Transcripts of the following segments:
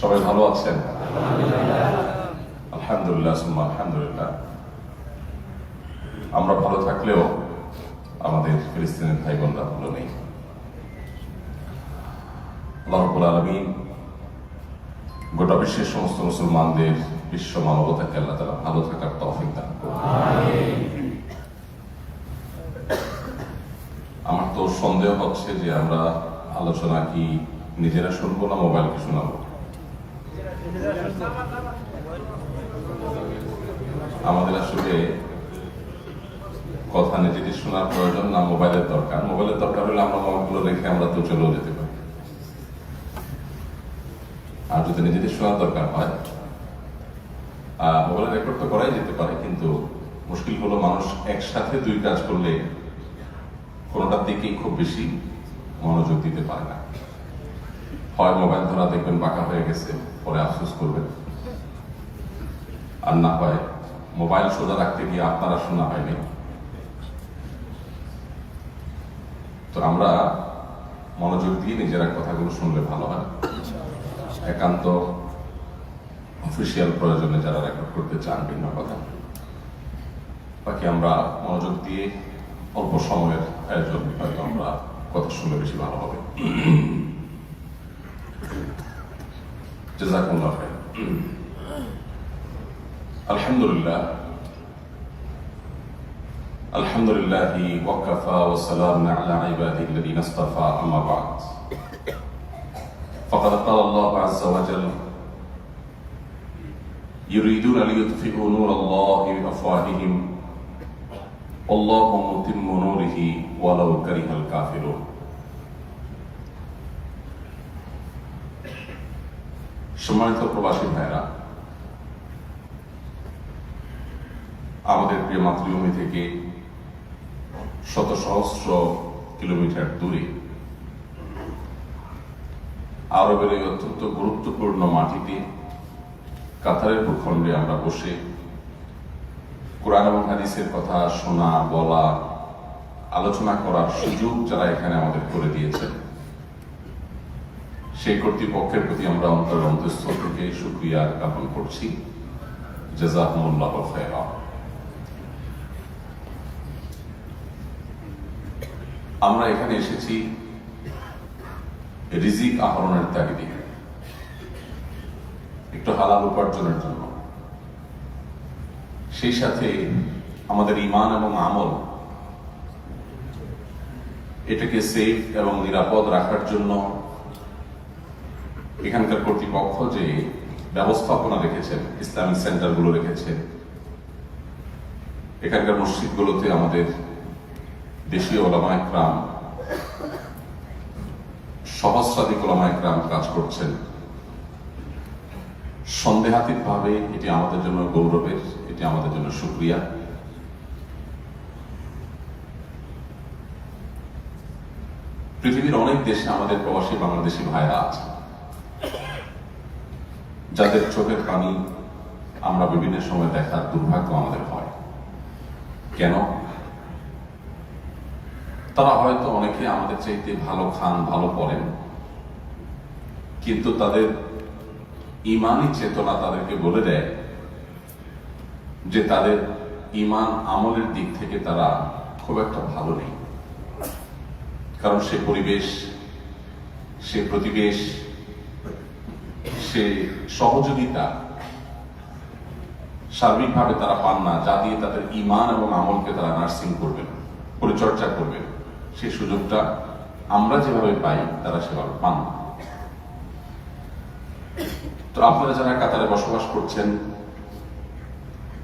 সবাই ভালো আছেন? আলহামদুলিল্লাহ সুম্মা আলহামদুলিল্লাহ। আমরা ভালো থাকলেও আমাদের ফিলিস্তিনের ভাই বোনরা ভালো নেই। আল্লাহ রাব্বুল আলামিন গোটা বিশ্বের সমস্ত মুসলমানদের, বিশ্ব মানবতাকে আল্লাহ তাআলা ভালো থাকার তৌফিক দান করুন। আমার তো সন্দেহ হচ্ছে যে আমরা আলোচনা কি নিজেরা শুনবো না মোবাইলকে শোনাবো? আমাদের আসলে কথা নিজেদের শোনার প্রয়োজন না মোবাইলের দরকার? মোবাইলের দরকার হলে আমরা মোবাইলগুলো রেখে আমরা তো চলেও যেতে পারি। আর যদি নিজেদের শোনার দরকার হয়, মোবাইলে রেকর্ড তো করাই যেতে পারে, কিন্তু মুশকিল হলো মানুষ একসাথে দুই কাজ করলে কোনোটার দিকেই খুব বেশি মনোযোগ দিতে পারে না। হয় মোবাইল ধরা দেখবেন বাঁকা হয়ে গেছে, পরে আফসোস করবেন, আর না হয় মোবাইল সোজা রাখতে গিয়ে আপনারা শোনা হয়নি। তো আমরা মনোযোগ দিয়ে নিজেরা কথাগুলো শুনলে ভালো হয়। একান্ত অফিসিয়াল প্রয়োজনে যারা রেকর্ড করতে চান ভিন্ন কথা, বাকি আমরা মনোযোগ দিয়ে অল্প সময়ের আয়োজন হয়তো আমরা কথা শুনলে বেশি ভালো হবে। জাযাকুমুল্লাহ খাইর। আলহামদুলিল্লাহ, আলহামদুলিল্লাহি ওয়া কাফা ওয়া সালামুন আলা ইবাদিল্লাযিনা ইসতাফা, আম্মা বা'দ। ফাকাদ ক্বালা আল্লাহু আযজা ওয়া জাল্লা ইউরিদুনা লিইউতফিউ নূরাল্লাহি বিআফওয়াহিহিম আল্লাহু মুতিম্মু নূরিহি ওয়ালাউ কারিহাল কাফিরুন। সম্মানিত প্রবাসী ভাইরা, আমাদের প্রিয় মাতৃভূমি থেকে শত সহস্র কিলোমিটার দূরে আরবের এই অত্যন্ত গুরুত্বপূর্ণ মাটিতে কাতারের ভূখণ্ডে আমরা বসে কোরআন এবং হাদিসের কথা শোনা, বলা, আলোচনা করার সুযোগ যারা এখানে আমাদের করে দিয়েছেন, সেই কর্তৃপক্ষের প্রতি আমরা অন্তঃস্থল থেকে শুকরিয়া জ্ঞাপন করছি। জাযাকুমুল্লাহু খাইরা। আমরা এখানে এসেছি রিজিক আহরণের তাগিদে, একটু হালাল উপার্জনের জন্য। সেই সাথে আমাদের ঈমান এবং আমল এটাকে সেফ এবং নিরাপদ রাখার জন্য এখানকার কর্তৃপক্ষ যে ব্যবস্থাপনা রেখেছেন, ইসলামিক সেন্টারগুলো রেখেছেন, এখানকার মসজিদগুলোতে আমাদের দেশীয় ওলামায়ে কেরাম, সহস্রাধিক ওলামায়ে কেরাম কাজ করছেন। সন্দেহাতীত ভাবে এটি আমাদের জন্য গৌরবের, এটি আমাদের জন্য শুকরিয়া। পৃথিবীর অনেক দেশে আমাদের প্রবাসী বাংলাদেশি ভাইরা আছে, যাদের চোখের পানি আমরা বিভিন্ন সময় দেখার দুর্ভাগ্য আমাদের হয়। কেন? তারা হয়তো অনেকে আমাদের চাইতে ভালো খান, ভালো পড়েন, কিন্তু তাদের ঈমানি চেতনা তাদেরকে বলে দেয় যে তাদের ঈমান আমলের দিক থেকে তারা খুব একটা ভালো নেই। কারণ সে পরিবেশ, সে প্রতিবেশ, সে সহযোগিতা সার্বিকভাবে তারা পান না, যা দিয়ে তাদের ঈমান এবং আমলকে তারা নার্সিং করবেন, পরিচর্যা করবেন। সেই সুযোগটা আমরা যেভাবে পাই তারা সেভাবে পান না। তো আপনারা যারা কাতারে বসবাস করছেন,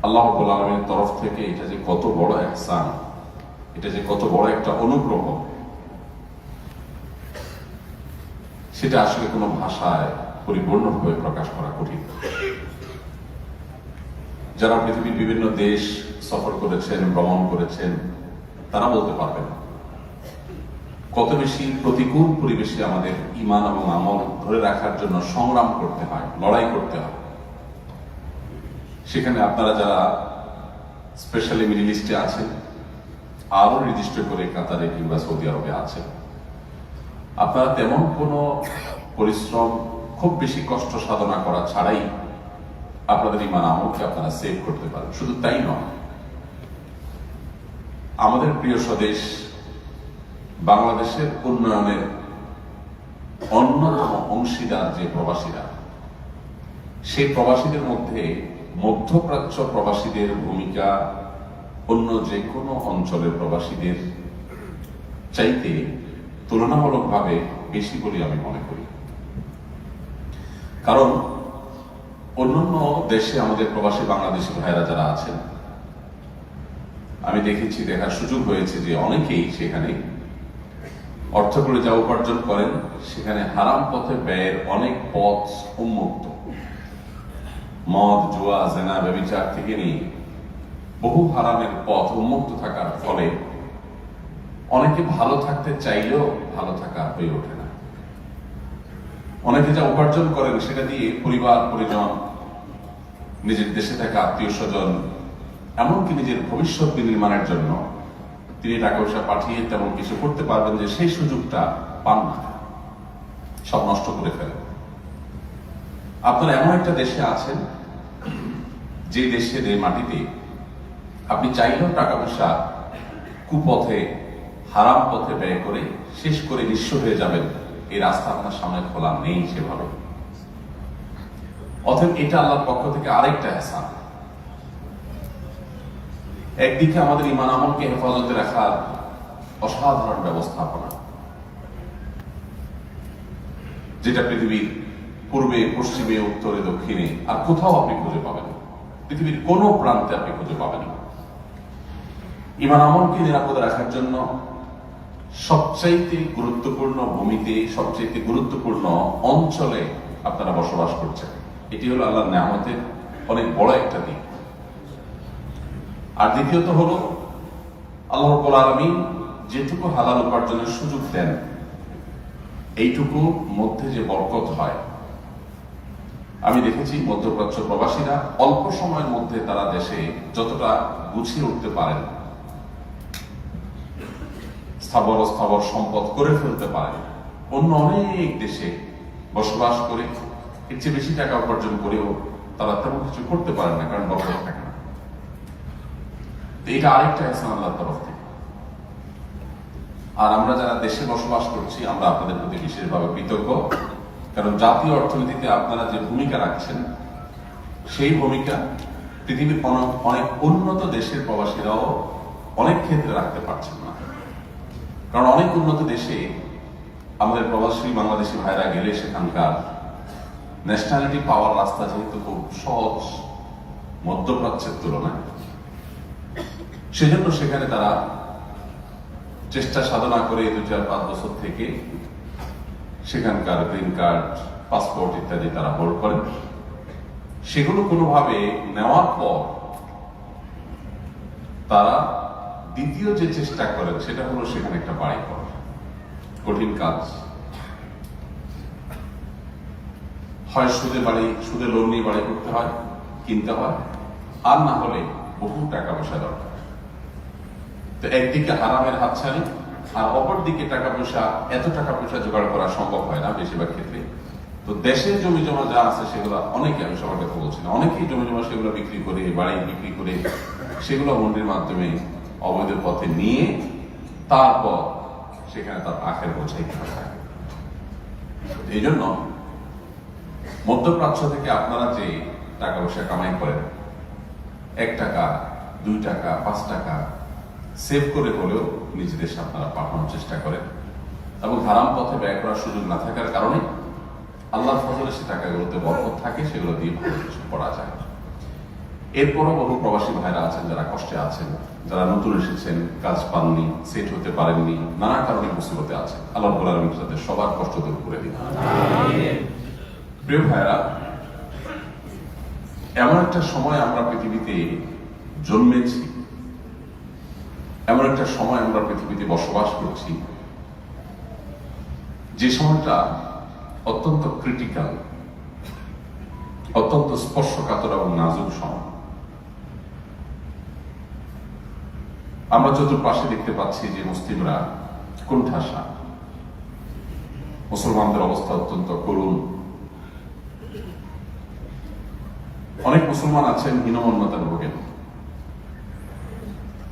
আল্লাহ রাব্বুল আলামিনের তরফ থেকে এটা যে কত বড় ইহসান, এটা যে কত বড় একটা অনুগ্রহ, সেটা আসলে কোনো ভাষায় পরিপূর্ণভাবে প্রকাশ করা কঠিন। যারা পৃথিবীর বিভিন্ন দেশ সফর করেছেন, ভ্রমণ করেছেন, তারা বলতে পারবেন কত বেশি প্রতিকূল পরিবেশে আমাদের ঈমান এবং আমল ধরে রাখার জন্য সংগ্রাম করতে হয়, লড়াই করতে হয়। সেখানে আপনারা যারা স্পেশালি মিডল ইস্টে আছেন, আরো নির্দিষ্ট করে কাতারে কিংবা সৌদি আরবে আছেন, আপনারা তেমন কোনো পরিশ্রম খুব বেশি কষ্ট সাধনা করা ছাড়াই আপনাদের ঈমান আমলকে আপনারা সেভ করতে পারেন। শুধু তাই নয়, আমাদের প্রিয় স্বদেশ বাংলাদেশের উন্নয়নের অন্যতম অংশীদার যে প্রবাসীরা, সেই প্রবাসীদের মধ্যে মধ্যপ্রাচ্য প্রবাসীদের ভূমিকা অন্য যে কোনো অঞ্চলের প্রবাসীদের চাইতে তুলনামূলকভাবে বেশি বলে আমি মনে করি। কারণ অন্যান্য দেশে আমাদের প্রবাসী বাংলাদেশি ভাইরা যারা আছেন, আমি দেখেছি, দেখার সুযোগ হয়েছে যে অনেকেই সেখানে অর্থগুলো যা উপার্জন করেন সেখানে হারাম পথে ব্যয়ের অনেক পথ উন্মুক্ত। মদ, জুয়া, জেনা, ব্যভিচার থেকে নিয়ে বহু হারামের পথ উন্মুক্ত থাকার ফলে অনেকে ভালো থাকতে চাইলেও ভালো থাকা হয়ে ওঠে না। অনেকে যা উপার্জন করেন সেটা দিয়ে পরিবার পরিজন, নিজের দেশে থাকা আত্মীয় স্বজন, এমনকি নিজের ভবিষ্যৎ বিনির্মাণের জন্য তিনি টাকা পয়সা পাঠিয়ে তেমন কিছু করতে পারবেন যে সেই সুযোগটা পান না, সব নষ্ট করে ফেলেন। আপনারা এমন একটা দেশে আছেন যে দেশের এই মাটিতে আপনি চাইলেও টাকা পয়সা কুপথে, হারাম পথে ব্যয় করে শেষ করে নিঃস্ব হয়ে যাবেন, এই রাস্তা আপনার সামনে খোলা নেই সেভাবে। অতএব এটা আল্লাহর পক্ষ থেকে আরেকটা এহসান। একদিকে আমাদের ঈমান আমলকে হেফাজতে রাখার অসাধারণ ব্যবস্থাপনা, যেটা পৃথিবীর পূর্বে, পশ্চিমে, উত্তরে, দক্ষিণে আর কোথাও আপনি খুঁজে পাবেন, পৃথিবীর কোনো প্রান্তে আপনি খুঁজে পাবেন। ঈমান আমলকে নিরাপদে রাখার জন্য সবচাইতে গুরুত্বপূর্ণ ভূমিতে, সবচাইতে গুরুত্বপূর্ণ অঞ্চলে আপনারা বসবাস করছেন। এটি হলো আল্লাহর নিয়ামতের অনেক বড় একটা দিক। আর দ্বিতীয়ত হলো আল্লাহ রাব্বুল আলামিন যেটুকু হালাল উপার্জনের সুযোগ দেন, এইটুকু মধ্যে যে বরকত হয়, আমি দেখেছি মধ্যপ্রাচ্য প্রবাসীরা অল্প সময়ের মধ্যে তারা দেশে যতটা গুছিয়ে উঠতে পারেন, স্থাবর সম্পদ করে ফেলতে পারেন, অন্য অনেক দেশে বসবাস করে এর চেয়ে বেশি টাকা উপার্জন করেও তারা তেমন কিছু করতে পারেন না, কারণ বরকত থাকে না। এটা আরেকটা ইহসান আল্লাহর তরফ থেকে। আর আমরা যারা দেশে বসবাস করছি, আমরা আপনাদের প্রতি বিশেষভাবে কৃতজ্ঞ, কারণ জাতীয় অর্থনীতিতে আপনারা যে ভূমিকা রাখছেন, সেই ভূমিকা পৃথিবীর অনেক উন্নত দেশের প্রবাসীরাও অনেক ক্ষেত্রে রাখতে পারছেন না। কারণ অনেক উন্নত দেশে আমাদের প্রবাসী বাংলাদেশি ভাইরা গেলে সেখানকার ন্যাশনালিটি পাওয়ার রাস্তা যেহেতু খুব সহজ মধ্যপ্রাচ্যের তুলনায়, সেজন্য সেখানে তারা চেষ্টা সাধনা করে 2-4-5 বছর থেকে সেখানকার গ্রিন কার্ড, পাসপোর্ট ইত্যাদি তারা হোল্ড করেন। সেগুলো কোনোভাবে নেওয়ার পর তারা দ্বিতীয় যে চেষ্টা করেন সেটা হলো সেখানে একটা বাড়ি করা। কঠিন কাজ, হয় সুদে লোন নিয়ে বাড়ি করতে হয়, কিনতে হয়, আর না হলে বহু টাকা পয়সা দরকার। তো একদিকে হারামের হাতছানি, আর অপর দিকে এত টাকা পয়সা জোগাড় করা সম্ভব হয় না বেশিরভাগ ক্ষেত্রে। তো দেশের জমি জমা যা আছে সেগুলো অনেকে, আমি সবার কথা বলছি না, অনেকেই জমি জমা সেগুলো বিক্রি করে, বাড়ি বিক্রি করে সেগুলো মন্ডির মাধ্যমে অবৈধ পথে নিয়ে তারপর সেখানে তার আখের বোঝাই থাকে। এই জন্য মধ্যপ্রাচ্য থেকে আপনারা যে টাকা পয়সা কামাই করেন, 1 টাকা, 2 টাকা, 5 টাকা সেভ করে হলেও নিজ দেশে আপনারা পাঠানোর চেষ্টা করেন, এবং হারাম পথে ব্যয় করার সুযোগ না থাকার কারণে আল্লাহর ফজলে সে টাকাগুলোতে বরকত থাকে, সেগুলো দিয়ে ভালো কিছু করা যায়। এরপরও বহু প্রবাসী ভাইরা আছেন যারা কষ্টে আছেন, যারা নতুন এসেছেন, কাজ পাননি, সেট হতে পারেননি, নানা কারণে মুসিবতে আছেন। আল্লাহ রাব্বুল আলামিন তাদের সবার কষ্ট দূর করে দিন। প্রিয় ভাইরা, এমন একটা সময় আমরা পৃথিবীতে জন্মেছি, এমন একটা সময় আমরা পৃথিবীতে বসবাস করছি, যে সময়টা অত্যন্ত ক্রিটিক্যাল, অত্যন্ত স্পর্শকাতর এবং নাজুক সময়। আমরা চতুর্পাশে দেখতে পাচ্ছি যে মুসলিমরা কোণঠাসা, মুসলমানদের অবস্থা অত্যন্ত করুণ, অনেক মুসলমান আছেন হীনমন্যতার ভোগেন,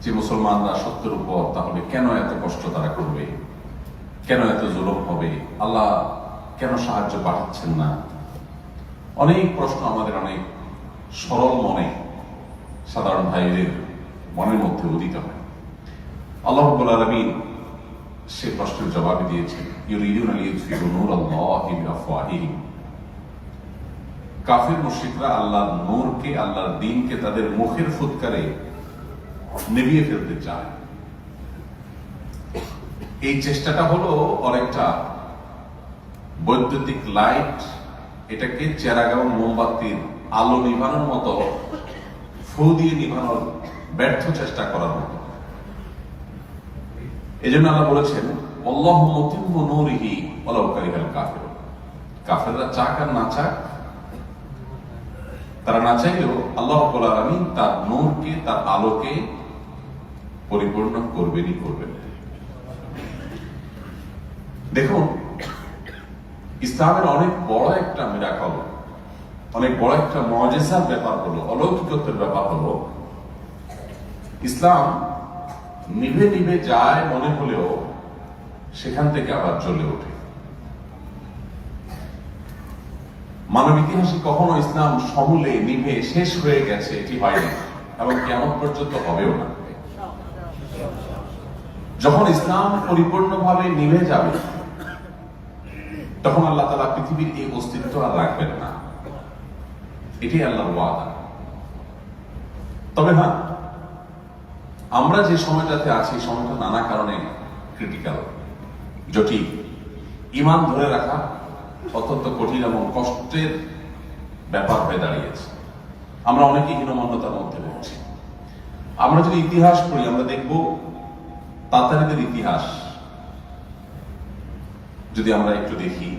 যে মুসলমানরা সত্যের উপর, তাহলে কেন এত কষ্ট তারা করবে, কেন এত জুলুম হবে, আল্লাহ কেন সাহায্য পাঠাচ্ছেন না। অনেক প্রশ্ন আমাদের অনেক সরল মনে, সাধারণ ভাইদের মনের মধ্যে উদিত হয়। আল্লাহ রাব্বুল আলামিন সে প্রশ্নের জবাব দিয়েছেন, ইউরিদুনা লিইউতফিউ নূরাল্লাহি বিআফওয়াহিহিম। কাফির মুশরিকরা আল্লাহর নূরকে, আল্লাহর দ্বীনকে তাদের মুখের ফুৎকারে নিভিয়ে ফেলতে চায়। এই চেষ্টাটা হলো অনেকটা বৈদ্যুতিক লাইট, এটাকে চেরাগাঁও মোমবাতির আলো নিভানোর মতো ফু দিয়ে নিভানোর ব্যর্থ চেষ্টা করার মতো। এই জন্য আল্লাহ বলেছেন, আল্লাহু মুতিম্মু নূরিহি ওয়ালাউ কারিহাল কাফিরুন। কাফেররা চাক আর না চাক, তারা না চাইলেও আল্লাহ রাব্বুল আলামিন তার নূরকে, তার আলোকে পরিপূর্ণ করবেনই করবেন। দেখুন, ইসলামের অনেক বড় একটা মিরাকল, অনেক বড় একটা মুআজিজার ব্যাপার হলো, অলৌকিকত্বের ব্যাপার হলো, ইসলাম নিভে নিভে যায় মনে হলেও সেখান থেকে আবার জ্বলে ওঠে। মানব ইতিহাসে কখনো ইসলাম সমূলে নিভে শেষ হয়ে গেছে এটি হয়নি, এবং কিয়ামত পর্যন্ত হবেও না। যখন ইসলাম পরিপূর্ণভাবে নিভে যাবে, তখন আল্লাহ তাআলা পৃথিবীর এই অস্তিত্ব আর রাখবেন না। এটি আল্লাহর ওয়াদা। তবে হ্যাঁ, আমরা যে সময়টাতে আছি, সময়টা নানা কারণে ক্রিটিক্যাল, জটিল। ঈমান ধরে রাখা অত্যন্ত কঠিন এবং কষ্টের ব্যাপার হয়ে দাঁড়িয়েছে। আমরা অনেকে হীনমন্যতার মধ্যে রয়েছি। আমরা যদি ইতিহাস পড়ি, আমরা দেখব তাতারীদের ইতিহাস যদি আমরা একটু দেখি,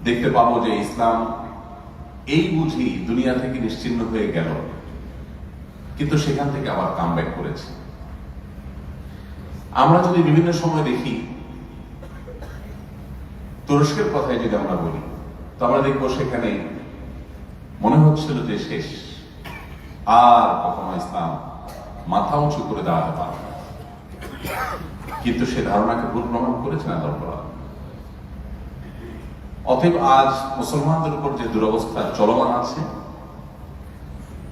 দেখতে পাবো যে ইসলাম এই বুঝি দুনিয়া থেকে নিশ্চিহ্ন হয়ে গেল, কিন্তু সেখান থেকে আবার কামব্যাক করেছে। আমরা যদি বিভিন্ন সময় দেখি, তুরস্কের কথাই যদি আমরা বলি, তো আমরা দেখবো সেখানে মনে হচ্ছিল যে শেষ, আর কখনো ইসলাম মাথা উঁচু করে দাঁড়াতে পারবে না। কিন্তু সে ধারণাকে ভুল প্রমাণ করেছে না দরকার। অতএব আজ মুসলমানদের উপর যে দুরবস্থা চলমান আছে,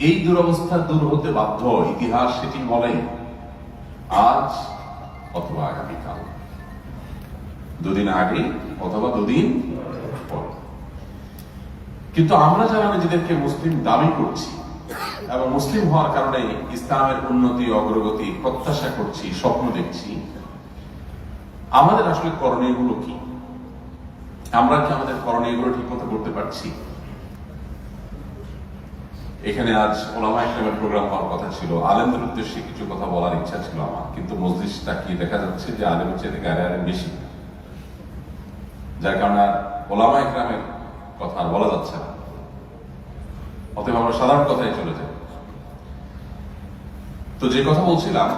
এই দুরবস্থা দূর হতে বাধ্য। ইতিহাস সেটি বলে আজ অথবা আগামীকাল, দুদিন আগে অথবা দুদিন পরে। কিন্তু আমরা যারা নিজেদেরকে মুসলিম দাবি করছি এবং মুসলিম হওয়ার কারণে ইসলামের উন্নতি, অগ্রগতি প্রত্যাশা করছি, স্বপ্ন দেখছি, আমাদের আসলে করণীয়গুলো কি? আমরা কি আমাদের করণীয়গুলো ঠিক মতো করতে পারছি? এখানে আজ ওলামায়ে কেরামের প্রোগ্রাম হওয়ার কথা ছিল, আলেমদের উদ্দেশ্যে কিছু কথা বলার ইচ্ছা ছিল আমার, কিন্তু মজলিসটা কি দেখা যাচ্ছে যে আলেমের চেয়ে থেকে আরে বেশি, যার কারণে ওলামায়ে কেরামের কথা আর বলা যাচ্ছে না। অতএব আমরা সাধারণ কথাই চলে যাই। তো যে কথা বলছিলাম,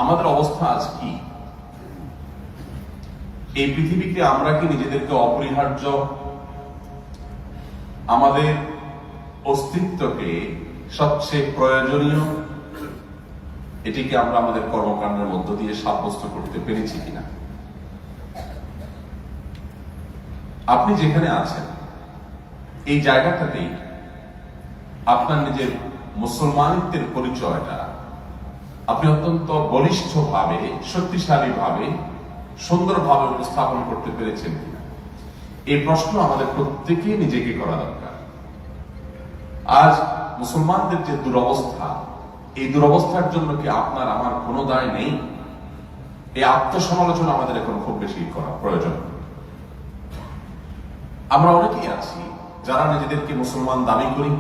আমাদের অবস্থা আজ কি? এই পৃথিবীতে আমরা কি নিজেদেরকে অপরিহার্য, আমাদের অস্তিত্বকে সবচেয়ে প্রয়োজনীয়, এটিকে আমরা আমাদের কর্মকাণ্ডের মধ্য দিয়ে সাব্যস্ত করতে পেরেছি কিনা? আপনি যেখানে আছেন এই জায়গাটাতেই আপনার নিজের মুসলমানিত্বের পরিচয়টা আপনি অত্যন্ত বলিষ্ঠভাবে, শক্তিশালীভাবে, সুন্দরভাবে উপস্থাপন করতে পেরেছেন কিনা, এই প্রশ্ন আমাদের প্রত্যেকেই নিজেকে করা দরকার। আজ মুসলমানদের যে দুরবস্থা, এই দুরবস্থার জন্য কি আপনার আমার কোনো দায় নেই? এই আত্মসমালোচনা আমাদের এখন খুব বেশি করা প্রয়োজন। আমরা অনেকেই আছি যারা নিজেদেরকে মুসলমান দাবি করি,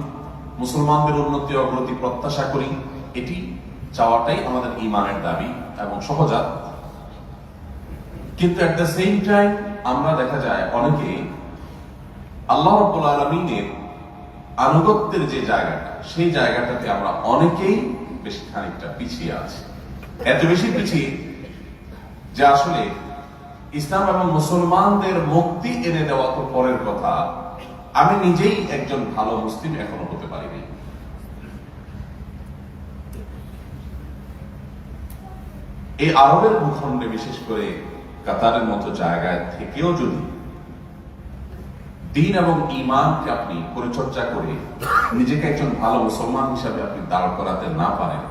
মুসলমানদের উন্নতি অগ্রগতি প্রত্যাশা করি, এটি চাওয়াটাই আমাদের ঈমানের দাবি এবং সহজাত। কিন্তু এট দ্য সেম টাইম আমরা দেখা যায় অনেকে আল্লাহ রাব্বুল আলামিনের আনুগত্যের যে জায়গাটা, সেই জায়গাটাতে আমরা অনেকেই বেশ খানিকটা পিছিয়ে আছি। এত বেশি পিছিয়ে যে আসলে ইসলাম এবং মুসলমানদের মুক্তি এনে দেওয়া তো পরের কথা, আমি নিজেই একজন ভালো মুসলিম এখনো হতে পারিনি। এই আরবের ভূখণ্ডে বিশেষ করে কাতারের মতো জায়গায় থেকেও যদি দ্বীন এবং ঈমানকে আপনি পরিচর্যা করে নিজেকে একজন ভালো মুসলমান হিসাবে আপনি দাঁড় করাতে না পারেন,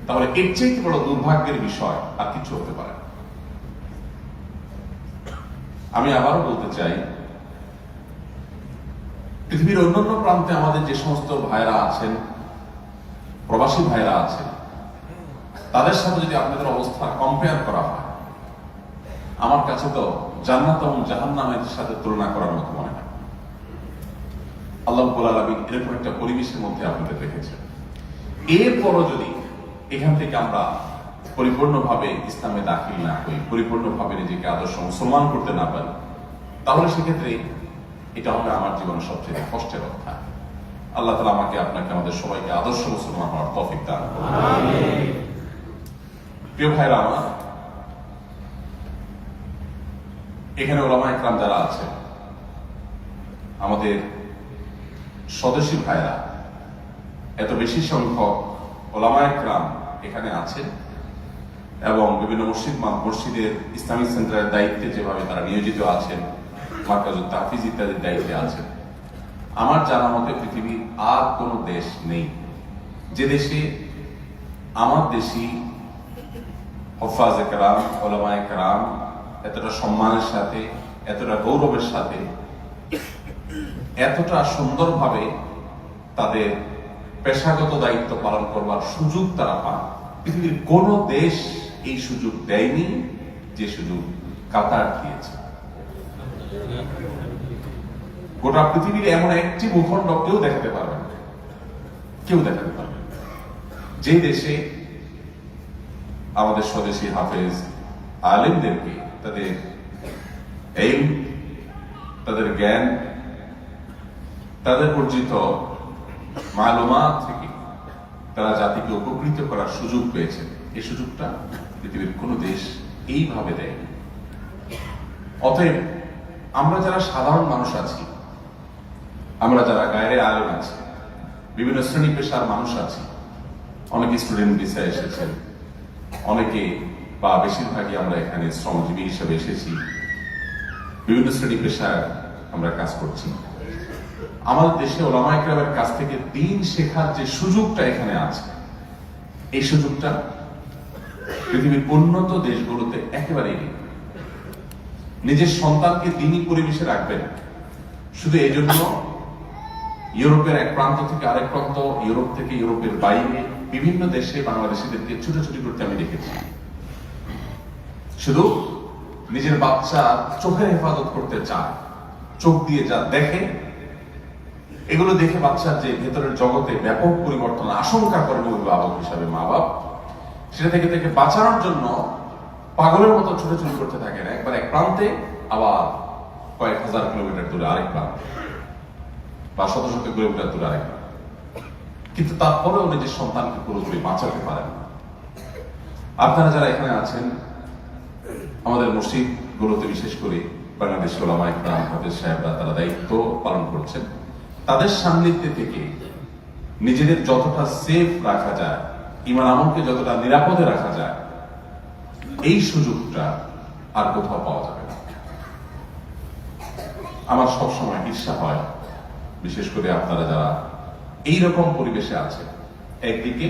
তাহলে এর চেয়ে বড় দুর্ভাগ্যের বিষয় আর কিছু হতে পারে না। আমি আবারও বলতে চাই, পৃথিবীর অন্যান্য প্রান্তে আমাদের যে সমস্ত ভাইরা আছেন, প্রবাসী ভাইরা আছেন, তাদের সাথে যদি আপনাদের অবস্থা কম্পেয়ার করা হয়, আমার কাছে তো জান্নাত এবং জাহান্নামের সাথে তুলনা করার মতো মনে হয়। আল্লাহ রাব্বুল আলামিন এরকম একটা পরিবেশের মধ্যে আপনাদের রেখেছেন। এরপরও যদি এখান থেকে আমরা পরিপূর্ণভাবে ইসলামে দাখিল না হই, পরিপূর্ণভাবে নিজেকে আদর্শ মুসলমান করতে না পারি, তাহলে সেক্ষেত্রে এটা হবে আমার জীবনের সবচেয়ে কষ্টের কথা। আল্লাহ তাআলা আমাকে, আপনাকে, আমাদের সবাইকে আদর্শ মুসলমান হওয়ার তৌফিক দান করুন। প্রিয় ভাইরা আমার, এখানে ওলামায়ে কেরাম যারা আছেন, আমাদের স্বদেশী ভাইরা, এত বেশি সংখ্যক ওলামায়ে কেরাম এখানে আছেন এবং বিভিন্ন মসজিদের ইসলামিক সেন্টারের দায়িত্বে যেভাবে তারা নিয়োজিত আছেন, মারকাজুত তাহফিজ ইত্যাদির দায়িত্বে আছেন। আমার জানা মতে পৃথিবীর আর কোন দেশ নেই যে দেশে আমার দেশি হুফাজে কেরাম, ওলামায়ে কেরাম এতটা সম্মানের সাথে, এতটা গৌরবের সাথে, এতটা সুন্দরভাবে তাদের পেশাগত দায়িত্ব পালন করবার সুযোগ তারা পান। পৃথিবীর কোন দেশ এই সুযোগ দেয়নি যে সুযোগ কাতার দিয়েছে। গোটা পৃথিবীর এমন একটি ভূখণ্ড কেউ দেখাতে পারবে না, কেউ দেখাতে পারবে না যে দেশে আমাদের স্বদেশী হাফেজ আলেমদেরকে তাদের ইলম, তাদের জ্ঞান, তাদের অর্জিত মালুমাত থেকে তারা জাতিকে উপকৃত করার সুযোগ পেয়েছেন। এই সুযোগটা পৃথিবীর কোন দেশ এইভাবে দেয়নি। অতএব আমরা যারা সাধারণ মানুষ আছি, আমরা যারা গায়রে আলেম আছি, বিভিন্ন শ্রেণী পেশার মানুষ আছি, অনেকে স্টুডেন্ট ভিসায় এসেছেন, অনেকে বা বেশিরভাগই আমরা এখানে শ্রমজীবী হিসেবে এসেছি, বিভিন্ন শ্রেণী পেশায় আমরা কাজ করছি। আমাদের দেশে ওলামায়ে কেরামের কাছ থেকে দ্বীন শেখার যে সুযোগটা এখানে আছে, এই সুযোগটা পৃথিবীর উন্নত দেশগুলোতে একেবারেই নেই। নিজের সন্তানকে দ্বীনি পরিবেশে রাখবেন শুধু এই জন্য ইউরোপের এক প্রান্ত থেকে আরেক প্রান্ত, ইউরোপ থেকে ইউরোপের বাইরে বিভিন্ন দেশে বাংলাদেশিদেরকে ছুটোছুটি করতে আমি দেখেছি। শুধু নিজের বাচ্চা চোখের হেফাজত করতে চায়, চোখ দিয়ে যা দেখে এগুলো দেখে বাচ্চার যে ভেতরের জগতে ব্যাপক পরিবর্তন আশঙ্কা করেন অভিভাবক হিসাবে মা বাপ, সেটা থেকে থেকে বাঁচানোর জন্য পাগলের মতো ছুটোছুটি করতে থাকেন, একবার এক প্রান্তে আবার কয়েক হাজার কিলোমিটার দূরে আরেক প্রান্তে, বা শত শত কিলোমিটার দূরে আরেক প্রান্তে। কিন্তু তারপরেও নিজের সন্তানকে পুরোপুরি বাঁচাতে পারেন। আপনারা যারা এখানে আছেন, আমাদের মসজিদ গুলোতে বিশেষ করে বাংলাদেশি ওলামায়ে কেরাম, হাফেজ সাহেবরা তারা দায়িত্ব পালন করছেন, তাদের সান্নিধ্যে থেকে নিজেদের যতটা সেফ রাখা যায়, ঈমান আমলকে যতটা নিরাপদে রাখা যায়, এই সুযোগটা আর কোথাও পাওয়া যাবে না। আমার সবসময় ঈর্ষা হয়, বিশেষ করে আপনারা যারা এইরকম পরিবেশে আছেন। একদিকে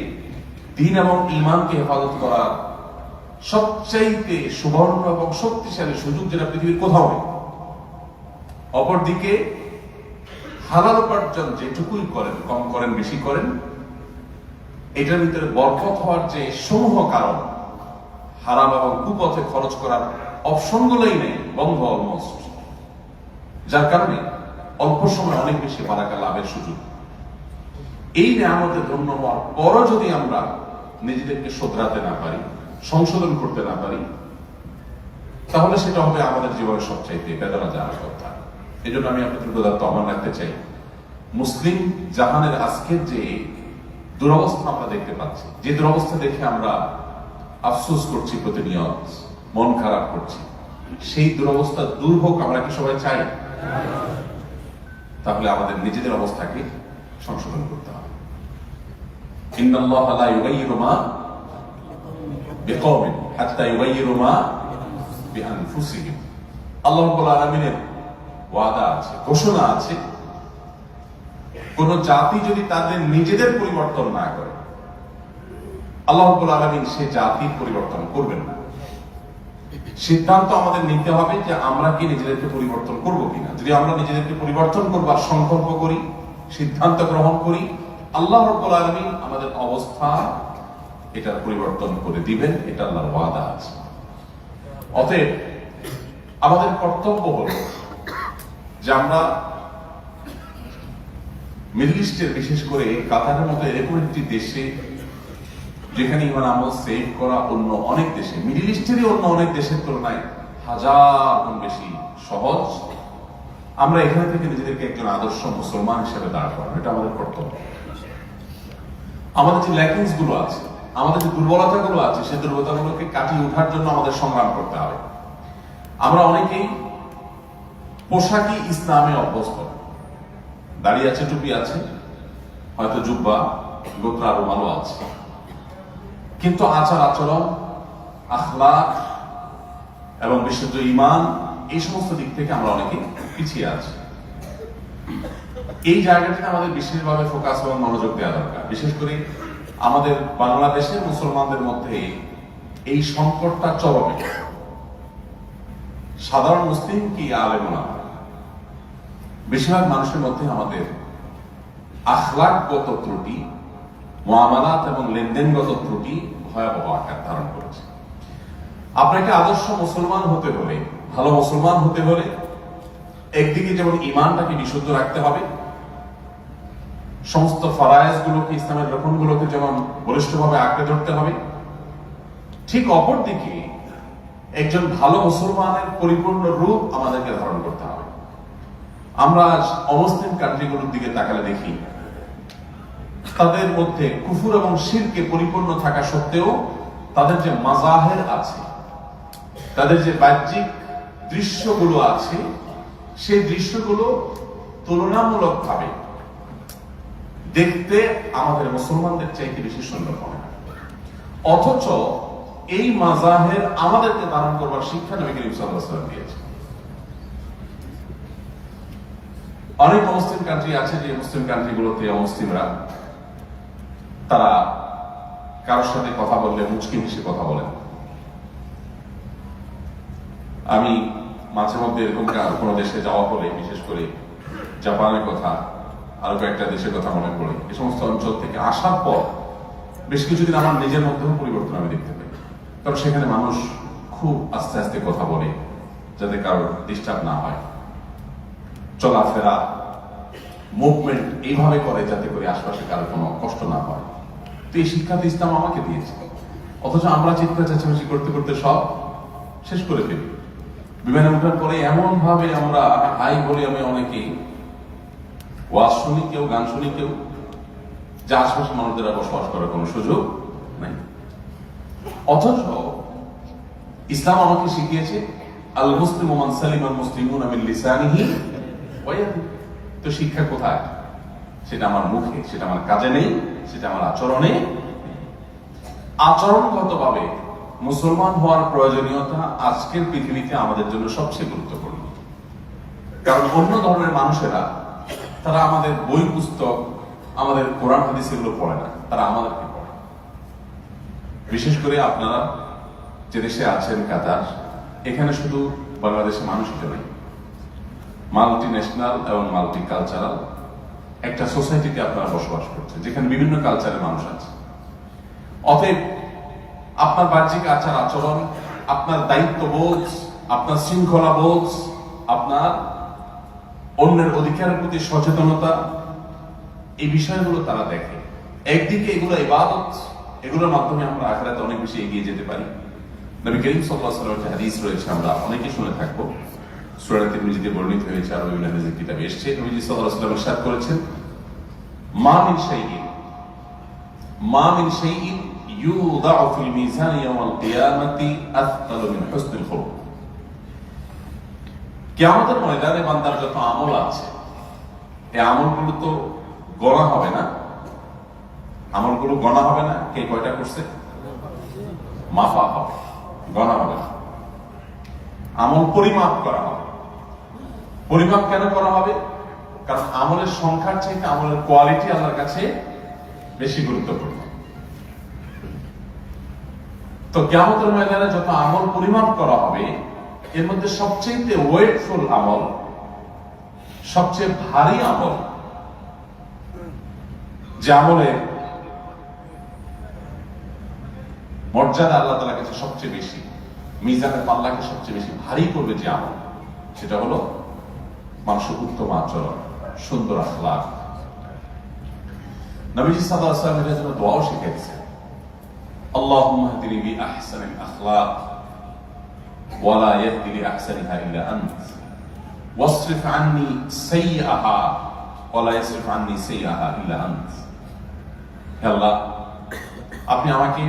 দ্বীন এবং ঈমানকে হেফাজত করার সবচাইতে সুবর্ণ এবং শক্তিশালী সুযোগ যেটা পৃথিবীর কোথাও নেই, অপরদিকে হালাল উপার্জন যেটুকুই করেন, কম করেন বেশি করেন, এটার ভিতরে বরকত হওয়ার যে সমূহ কারণ, হারাম এবং কুপথে খরচ করার অপশনগুলোই নেই, বন্ধ অলমোস্ট, যার কারণে অল্প সময় অনেক বেশি বারাকা লাভের সুযোগ। এই নিয়ামতে ধন্য হওয়ার পরও যদি আমরা নিজেদেরকে শোধরাতে না পারি, সংশোধন করতে না পারি, তাহলে সেটা হবে আমাদের জীবনের সবচাইতে বেদনাদায়ক কথা। এই জন্য আমি আপনাদের উদাত্ত আহ্বান রাখতে চাই, মুসলিম জাহানের আজকের যে দুরবস্থা আমরা দেখতে পাচ্ছি, যে দুরবস্থা দেখে আমরা আফসোস করছি, প্রতিনিয়ত মন খারাপ করছি, সেই দুরবস্থা দূর হোক। আমরা কি সবাই চাই? তাহলে আমাদের নিজেদের অবস্থাকে সংশোধন করতে হবে। ইন্নাল্লাহা লা ইউগাইয়িরু মা বিকওমিন হাত্তা ইউগাইয়িরু মা বিআনফুসিহিম। আল্লাহ রাব্বুল আলামিনের ওয়াদা আছে, ঘোষণা আছে, কোন জাতি যদি তাদের নিজেদের পরিবর্তন না করে, আল্লাহ রাব্বুল আলামিন সে জাতির পরিবর্তন করবেন না। সিদ্ধান্ত আমাদের নিতে হবে যে আমরা কি নিজেদেরকে পরিবর্তন করব কিনা। যদি আমরা নিজেদেরকে পরিবর্তন করবার সংকল্প করি, সিদ্ধান্ত গ্রহণ করি, আল্লাহ রাব্বুল আলামিন আমাদের অবস্থা এটা পরিবর্তন করে দিবেন, এটা আল্লাহর ওয়াদা আছে। অতএব আমাদের কর্তব্য হলো যে আমরা মিডল ইস্টের, বিশেষ করে কাতারের মতো এরকম একটি দেশে যেখানে ইমান আমল সেভ করা অন্য অনেক দেশে, মিডল ইস্টেরই অন্য অনেক দেশের তুলনায় হাজার গুণ বেশি সহজ, আমরা এখানে থেকে নিজেদেরকে একজন আদর্শ মুসলমান হিসেবে দাঁড় করানো, এটা আমাদের কর্তব্য। আমাদের যে ল্যাকিংস গুলো আছে, আমাদের যে দুর্বলতা গুলো আছে, সেই দুর্বলতাগুলোকে কাটিয়ে ওঠার জন্য আমাদের সংগ্রাম করতে হবে। আমরা অনেকেই পোশাকই ইসলামে অভ্যস্ত, দাড়ি আছে, টুপি আছে, হয়তো জুব্বা, গোত্রা রুমালও আছে, কিন্তু আচার আচরণ, আখলাক এবং বিশুদ্ধ ঈমান, এই সমস্ত দিক থেকে আমরা অনেকে পিছিয়ে আছি। এই জায়গাটিতে আমাদের বিশেষভাবে ফোকাস এবং মনোযোগ দেওয়া দরকার। বিশেষ করে আমাদের বাংলাদেশের মুসলমানদের মধ্যে এই সংকটটা চরমে। সাধারণ মুসলিম কি আলেম না, বেশিরভাগ মানুষের মধ্যে আমাদের আখলাকগত ত্রুটি, মুআমালাত এবং লেনদেনগত ত্রুটি ভয়াবহ আকার ধারণ করেছে। আপনাকে আদর্শ মুসলমান হতে হলে, ভালো মুসলমান হতে হলে, একদিকে যেমন ঈমানটাকে বিশুদ্ধ রাখতে হবে, সমস্ত ফরায়েজ গুলোকে, ইসলামের রকমগুলোকে যেমন বলিষ্ঠভাবে আঁকড়ে ধরতে হবে, ঠিক অপরদিকে একজন ভালো মুসলমানের পরিপূর্ণ রূপ আমাদেরকে ধারণ করতে হবে। আমরা অমুসলিম কান্ট্রিগুলোর দিকে তাকালে দেখি তাদের মধ্যে কুফর এবং শিরকে পরিপূর্ণ থাকা সত্ত্বেও তাদের যে মাজাহের আছে, তাদের যে বাহ্যিক দৃশ্যগুলো আছে, সেই দৃশ্যগুলো তুলনামূলকভাবে দেখতে আমাদের মুসলমানদের চাইতে বেশি সুন্দর মনে হয়। অথচ এই মাজাহের আমাদেরকে ধারণ করবার শিক্ষা নবী করিম সাল্লাল্লাহু আলাইহি ওয়াসাল্লাম দিয়েছেন। অনেক মুসলিম কান্ট্রি আছে যে মুসলিম কান্ট্রিগুলোতে মুসলিমরা তারা কারোর সাথে কথা বললে মুচকি হেসে কথা বলেন। আমি মাঝে মধ্যে এরকম কোনো দেশে যাওয়া হলে, বিশেষ করে জাপানের কথা, আরো কয়েকটা দেশের কথা মনে পড়ে, এই সমস্ত অঞ্চল থেকে আসার পর বেশ কিছুদিন আমার নিজের মধ্যেও পরিবর্তন আমি দেখতে পাই। কারণ সেখানে মানুষ খুব আস্তে আস্তে কথা বলে যাতে কারোর ডিস্টার্ব না হয়, চলাফেরা, মুভমেন্ট এইভাবে করে যাতে করে আশপাশে কারো কোনো কষ্ট না হয়। তো এই শিক্ষা তো ইসলাম আমাকে দিয়েছে, অথচ আমরা চিৎকার চেঁচামেচি করতে করতে সব শেষ করে ফেলি। বিমানে ওঠার পরে এমন ভাবে আমরা হাই বলি, আমি অনেকেই ওয়াজ শুনি, কেউ গান শুনি, কেউ, যা আশপাশে মানুষদের বসবাস করার কোনো সুযোগ নাই। অথচ ইসলাম আমাকে শিখিয়েছে আল মুসলিম মান সালিম আল মুসলিমুনা মিন লিসানিহি ওয়া ইয়াদিহি। তো শিক্ষা কোথায়? সেটা আমার মুখে, সেটা আমার কাজে নেই, সেটা আমার আচরণে। আচরণগতভাবে মুসলমান হওয়ার প্রয়োজনীয়তা আজকের পৃথিবীতে আমাদের জন্য সবচেয়ে গুরুত্বপূর্ণ। কারণ অন্য ধরনের মানুষেরা, তারা আমাদের বই পুস্তক, আমাদের কোরআন হাদিস এগুলো পড়ে না, তারা আমাদেরকে পড়ে। বিশেষ করে আপনারা যে দেশে আছেন, কাতার, এখানে শুধু বাংলাদেশের মানুষই তো নেই, মাল্টি ন্যাশনাল এবং মাল্টি কালচারাল একটা সোসাইটিতে আপনারা বসবাস করছেন, যেখানে বিভিন্ন কালচারের মানুষ আছে। অতএব আপনার বাহ্যিক আচার আচরণ, আপনার দায়িত্ববোধ, আপনার শৃঙ্খলা বোধ, আপনার অন্যের অধিকারের প্রতি সচেতনতা, এই বিষয়গুলো তারা দেখে। একদিকে এগুলো ইবাদত, এগুলোর মাধ্যমে আমরা আখিরাতে অনেক বেশি এগিয়ে যেতে পারি। নবী করিম সাল্লাল্লাহু আলাইহি ওয়াসাল্লামের হাদিস রয়েছে, আমরা অনেকেই শুনে থাকবো, সূরা তিরমিজিতে বর্ণিত হয়েছে, আর বিভিন্ন হাদিসের কিতাবে এসেছে। নবীজি সাল্লাল্লাহু আলাইহি ওয়াসাল্লাম ইরশাদ করেছেন, মা মিন শাইইন ইউদাউ ফিল মিজান ইয়াওমাল কিয়ামাতি আথকালু মিন হুসনিল খুলুক। কিয়ামতের ময়দানে বান্দার যত আমল আছে, এই আমলগুলো তো গণা হবে না, আমলগুলো গণা হবে না। কে কয়টা করছে মাপা হবে, গণা হবে না। আমল পরিমাপ করা হবে। পরিমাপ কেন করা হবে? কারণ আমলের সংখ্যার চাইতে আমলের কোয়ালিটি আল্লাহর কাছে বেশি গুরুত্বপূর্ণ। তো কিয়ামতের ময়দানে যত আমল পরিমাপ করা হবে, এর মধ্যে সবচেয়ে ওয়েটফুল আমল, সবচেয়ে ভারী আমল, যে আমলে মর্যাদা আল্লাহ তাআলার কাছে সবচেয়ে বেশি, মিজানের পাল্লাকে সবচেয়ে বেশি ভারী করবে যে আমল, সেটা হলো মানুষের উত্তম আচরণ, সুন্দর আখলাক। নবীজি সাল্লাল্লাহু আলাইহি ওয়াসাল্লাম এর জন্য দোয়াও শিখিয়েছেন, আল্লাহুম্মা হদিনি বিআহসানিল আখলাক ওয়া লা ইয়াহদি লিআহসানিহা ইল্লা আনত ওয়াসরিফ আন্নী সাইয়্যাহা ওয়া লা ইয়াসরিফ আন্নী সাইয়্যাহা ইল্লা আনত। হে আল্লাহ, আপনি আমাকে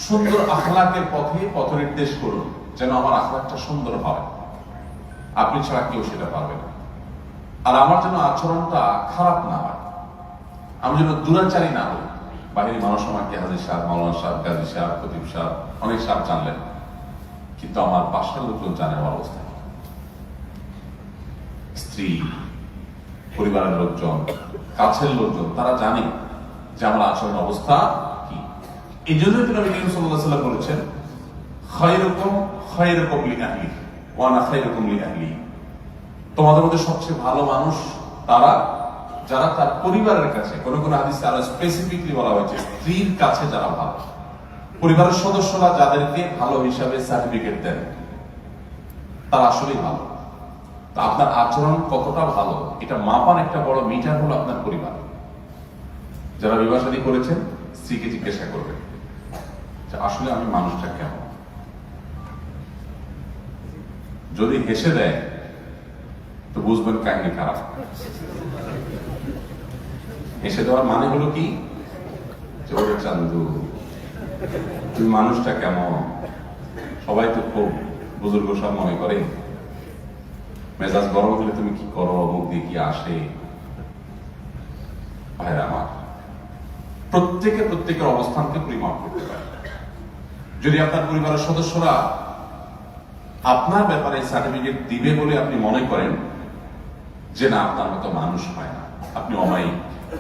সুন্দর আখলাকের পথে পথ নির্দেশ করুন, যেন আমার আখলাকটা সুন্দর হয়, আপনি ছাড়া কেউ সেটা পারবে না। আর আমার যেন আচরণটা খারাপ না হয়, আমি যেন দুরাচারী না হই। বাহিনী মানুষ আমাকে হাজির সাহেব, মাওলানা সাহেব, গাজী সাহেব, খতিব সাহেব, অনেক সাহেব জানলেন, কিন্তু আমার বাসার লোকজন জানে আমার অবস্থা। স্ত্রী, পরিবারের লোকজন, কাছের লোকজন, তারা জানে যে আমার আচরণ অবস্থা কি। এই জন্য নবী করিম সাল্লাল্লাহু আলাইহি ওয়াসাল্লাম বলেছেন, খায়রুকুম খায়রুকুম লিআহলি ওয়া আনা খায়রুকুম লিআহলি। তোমাদের মধ্যে সবচেয়ে ভালো মানুষ তারা যারা তার পরিবারের কাছে, কোন কোন হাদিসে আরো স্পেসিফিকলি বলা হয়েছে স্ত্রীর কাছে যারা ভালো, পরিবারের সদস্যরা যাদেরকে ভালো হিসাবে সার্টিফিকেট দেন, তারা আসলেই ভালো। তা আপনার আচরণ কতটা ভালো, এটা মাপার একটা বড় মিটার হলো আপনার পরিবার। যারা বিবাহ শাদী করেছেন, স্ত্রীকে জিজ্ঞাসা করবেন যে আসলে আমি মানুষটা কেমন। যদি হেসে দেয় তো বুঝবেন কাহিনী খারাপ। হেসে দেওয়ার মানে হলো কি, যে ওরে চান্দু, তুমি মানুষটা কেমন। সবাই তো খুব বুজুর্গ সব মনে করে, মেজাজ গরম হলে তুমি কি করো, মুখ দিয়ে কি আসে। ভাইরা আমার, প্রত্যেকের অবস্থানকে পরিমাপ করতে পারে। যদি আপনার পরিবারের সদস্যরা আপনার ব্যাপারে সার্টিফিকেট দিবে বলে আপনি মনে করেন যে না, আপনার মতো মানুষ হয় না, আপনি অমায়িক,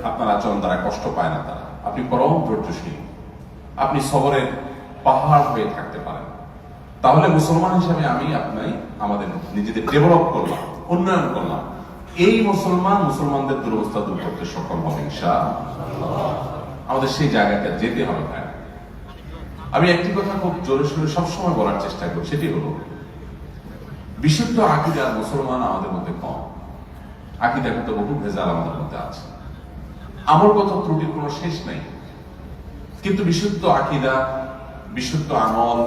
আপনার আচরণ দ্বারা কষ্ট পায় না তারা, আপনি পরম ধৈর্যশীল, আপনি সবরের পাহাড় হয়ে থাকতে পারেন, তাহলে মুসলমান হিসেবে আমি আপনি আমাদের নিজেদের ডেভেলপ করলাম, উন্নয়ন করলাম। এই মুসলমানদের দুরবস্থা দূর করতে সক্ষম হবে ইনশাআল্লাহ। আমাদের সেই জায়গাটা যেতে হবে। ভাই, আমি একটি কথা খুব জোরে সোরে সবসময় বলার চেষ্টা করি, সেটি হলো বিশুদ্ধ আকীদার মুসলমান আমাদের মধ্যে কম। আকীদাগত বহু ভেজাল আমাদের মধ্যে আছে, আমলগত ত্রুটির কোনো শেষ নেই। কিন্তু বিশুদ্ধ আকীদা, বিশুদ্ধ আমল,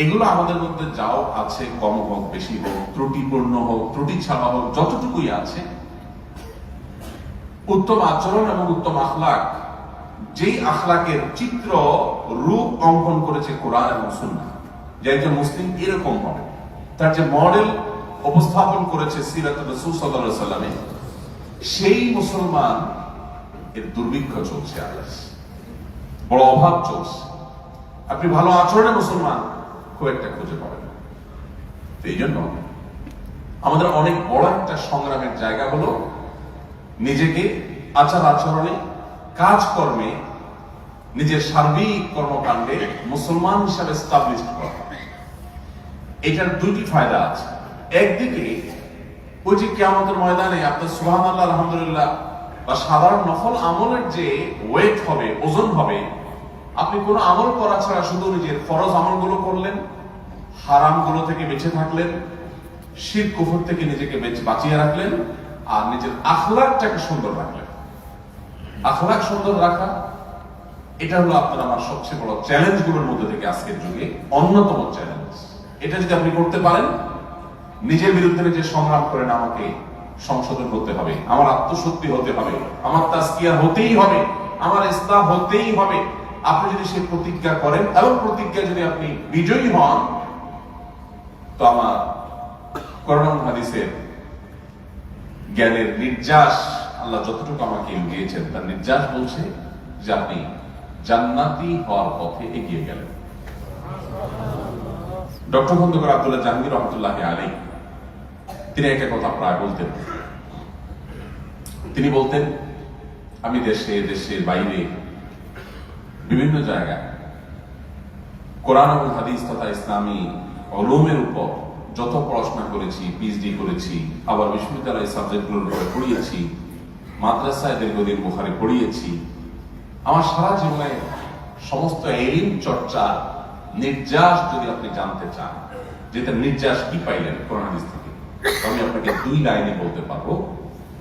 এগুলো আমাদের মধ্যে যাও আছে, কম হোক বেশি হোক, ত্রুটিপূর্ণ হোক, ত্রুটি ছাড়া হোক, যতটুকুই আছে, উত্তম আচরণ এবং উত্তম আখলাক, যেই আখলাকের চিত্র রূপ অঙ্কন করেছে কোরআন এবং সুন্নাহ, যে একজন মুসলিম এরকম হবে, তার যে মডেল উপস্থাপন করেছে সিরাতুর রাসূল সাল্লাল্লাহু আলাইহি ওয়াসাল্লামে, সেই মুসলমান এর দুর্ভিক্ষ চলছে, আজ বড় অভাব চলছে। আপনি ভালো আচরণে মুসলমান খুব একটা খুঁজে পাবেন না। তো এই জন্য আমাদের অনেক বড় একটা সংগ্রামের জায়গা হলো নিজেকে আচার আচরণে, কাজকর্মে, নিজের সার্বিক কর্মকাণ্ডে মুসলমান হিসাবে এস্টাবলিশ করা। এটার দুইটি ফায়দা আছে। একদিকে ওই যে কিয়ামতের ময়দানে আপনার সুবহানাল্লাহ, আলহামদুলিল্লাহ বা সাধারণ নফল আমলের যে ওয়েট হবে, ওজন হবে, আপনি কোনো আমল করা ছাড়া শুধু নিজের ফরজ আমলগুলো করলেন, হারামগুলো থেকে বেঁচে থাকলেন, শিরক কুফর থেকে নিজেকে বাঁচিয়ে রাখলেন, আর নিজের আখলাকটাকে সুন্দর রাখলেন। আখলাক সুন্দর রাখা, এটা হলো আপনার আমার সবচেয়ে বড় চ্যালেঞ্জ গুলোর মধ্যে থেকে আজকের যুগে অন্যতম চ্যালেঞ্জ। এটা যদি আপনি করতে পারেন, নিজের বিরুদ্ধে নিজে সংগ্রাম করেন, আমাকে সংশোধন করতে হবে, আমার আত্মশুদ্ধি হতে হবে, আমার তাজকিয়া হতেই হবে, আমার ইসলাহ হতেই হবে। আপনি যদি সেই প্রতিজ্ঞা করেন এবং প্রতিজ্ঞা যদি আপনি বিজয়ী হন, তো আমার কোরআন হাদিসের জ্ঞানের নির্যাস আল্লাহ যতটুকু আমাকে দিয়েছেন তার নির্যাস বলছে যে আপনি জান্নাতি হওয়ার পথে এগিয়ে গেলেন। ডক্টর খন্দকার আব্দুল্লাহ জাহাঙ্গীর রহমতুল্লাহ আলাইহি তিনি একটা কথা প্রায় বলতেন। তিনি বলতেন, আমি দেশের বাইরে বিভিন্ন জায়গায় কোরআন এবং হাদিস তথা ইসলামী উলুমের উপর যত পড়াশোনা করেছি, পিএইচডি করেছি, আবার বিশ্ববিদ্যালয়ের সাবজেক্টগুলোর উপরে পড়িয়েছি, মাদ্রাসায় দীর্ঘদিন বুখারী পড়িয়েছি, আমার সারা জীবনে সমস্ত ইলম চর্চা নির্যাস যদি আপনি জানতে চান, যেটা নির্যাস কি পাইলেন কোরআন হাদিস থেকে, আমি আপনাকে 2 লাইনে বলতে পারবো।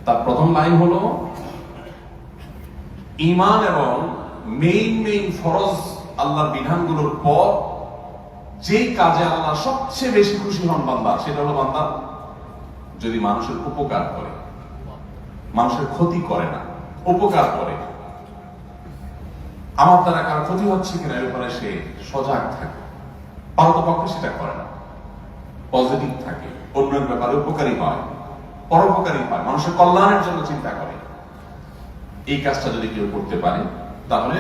তার প্রথম লাইন হলো ঈমান এবং মেইন ফরজ আল্লাহর বিধানগুলোর পর যেই কাজে আল্লাহ সবচেয়ে বেশি খুশি হন বান্দা, সেটা হলো বান্দা যদি মানুষের উপকার করে, মানুষের ক্ষতি করে না, উপকার করে। আমার দ্বারা কারো ক্ষতি হচ্ছে কিনা এর ব্যাপারে সে সজাগ থাকে, পারতপক্ষে সেটা করে না, পজিটিভ থাকে, অন্যের ব্যাপারে উপকারী হয়, পরোপকারী হয়, মানুষের কল্যাণের জন্য চিন্তা করে। এই কাজটা যদি কেউ করতে পারে তাহলে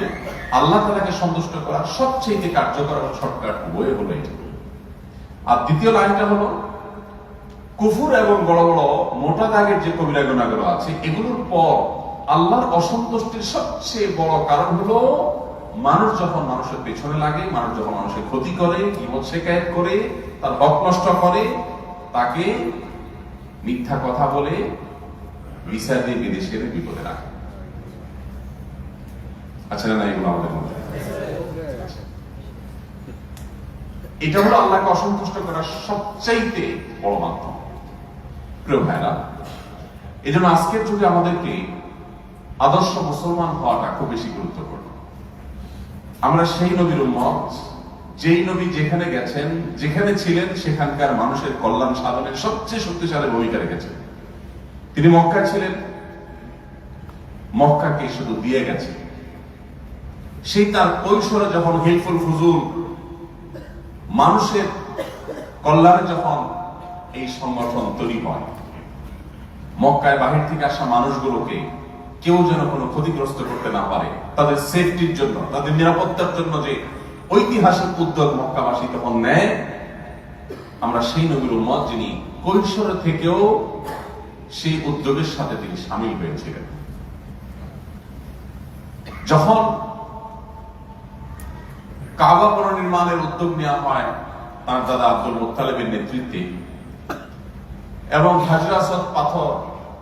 আল্লাহ তাআলাকে সন্তুষ্ট করার সবচেয়ে কার্যকর এবং শর্টকাট ওয়ে হলো এটা। আর দ্বিতীয় লাইনটা হলো কুফর এবং বড় বড় মোটা দাগের যে কবিরা গুনাহগুলো আছে এগুলোর পর আল্লাহর অসন্তুষ্টির সবচেয়ে বড় কারণ হলো মানুষ যখন মানুষের পেছনে লাগে, মানুষ যখন মানুষের ক্ষতি করে, গীবত শিকায়ত করে, তার হক নষ্ট করে, তাকে মিথ্যা কথা বলে বিচার দিয়ে বিদেশের বিপদে রাখে। আচ্ছা না, এগুলো আমাদের মধ্যে এটা হলো আল্লাহকে অসন্তুষ্ট করার সবচাইতে বড় মাধ্যম। প্রিয় ভাইরা, এই জন্য আজকের যুগে আমাদেরকে আদর্শ মুসলমান হওয়াটা খুব বেশি গুরুত্বপূর্ণ। আমরা সেই নবীর উম্মত, যেই নবী যেখানে গেছেন, যেখানে ছিলেন সেখানকার মানুষের কল্যাণ সাধনের সবচেয়ে শক্তিশালী ভূমিকা রেখেছেন। তিনি মক্কায় ছিলেন, মক্কাকে শুধু দিয়ে গেছে। সেই তার কৈশোরে যখন হিলফুল ফুজুল মানুষের কল্যাণে যখন এই সংগঠন তৈরি হয়, মক্কায় বাহির থেকে আসা মানুষগুলোকে কেউ যেন কোনো ক্ষতিগ্রস্ত করতে না পারে, তাদের সেফটির জন্য, তাদের নিরাপত্তার জন্য যে ঐতিহাসিক উদ্যোগ মক্কাবাসী তখন নেয়, আমরা সেই নবীর উম্মত যিনি কৈশোর থেকেও সেই উদ্যোগের সাথে তিনি সামিল হয়েছিলেন। যখন কাবা পুনর্নির্মাণের উদ্যোগ নেওয়া হয় তার দাদা আব্দুল মুত্তালিবের নেতৃত্বে, এবং হাজর আসওয়াদ পাথর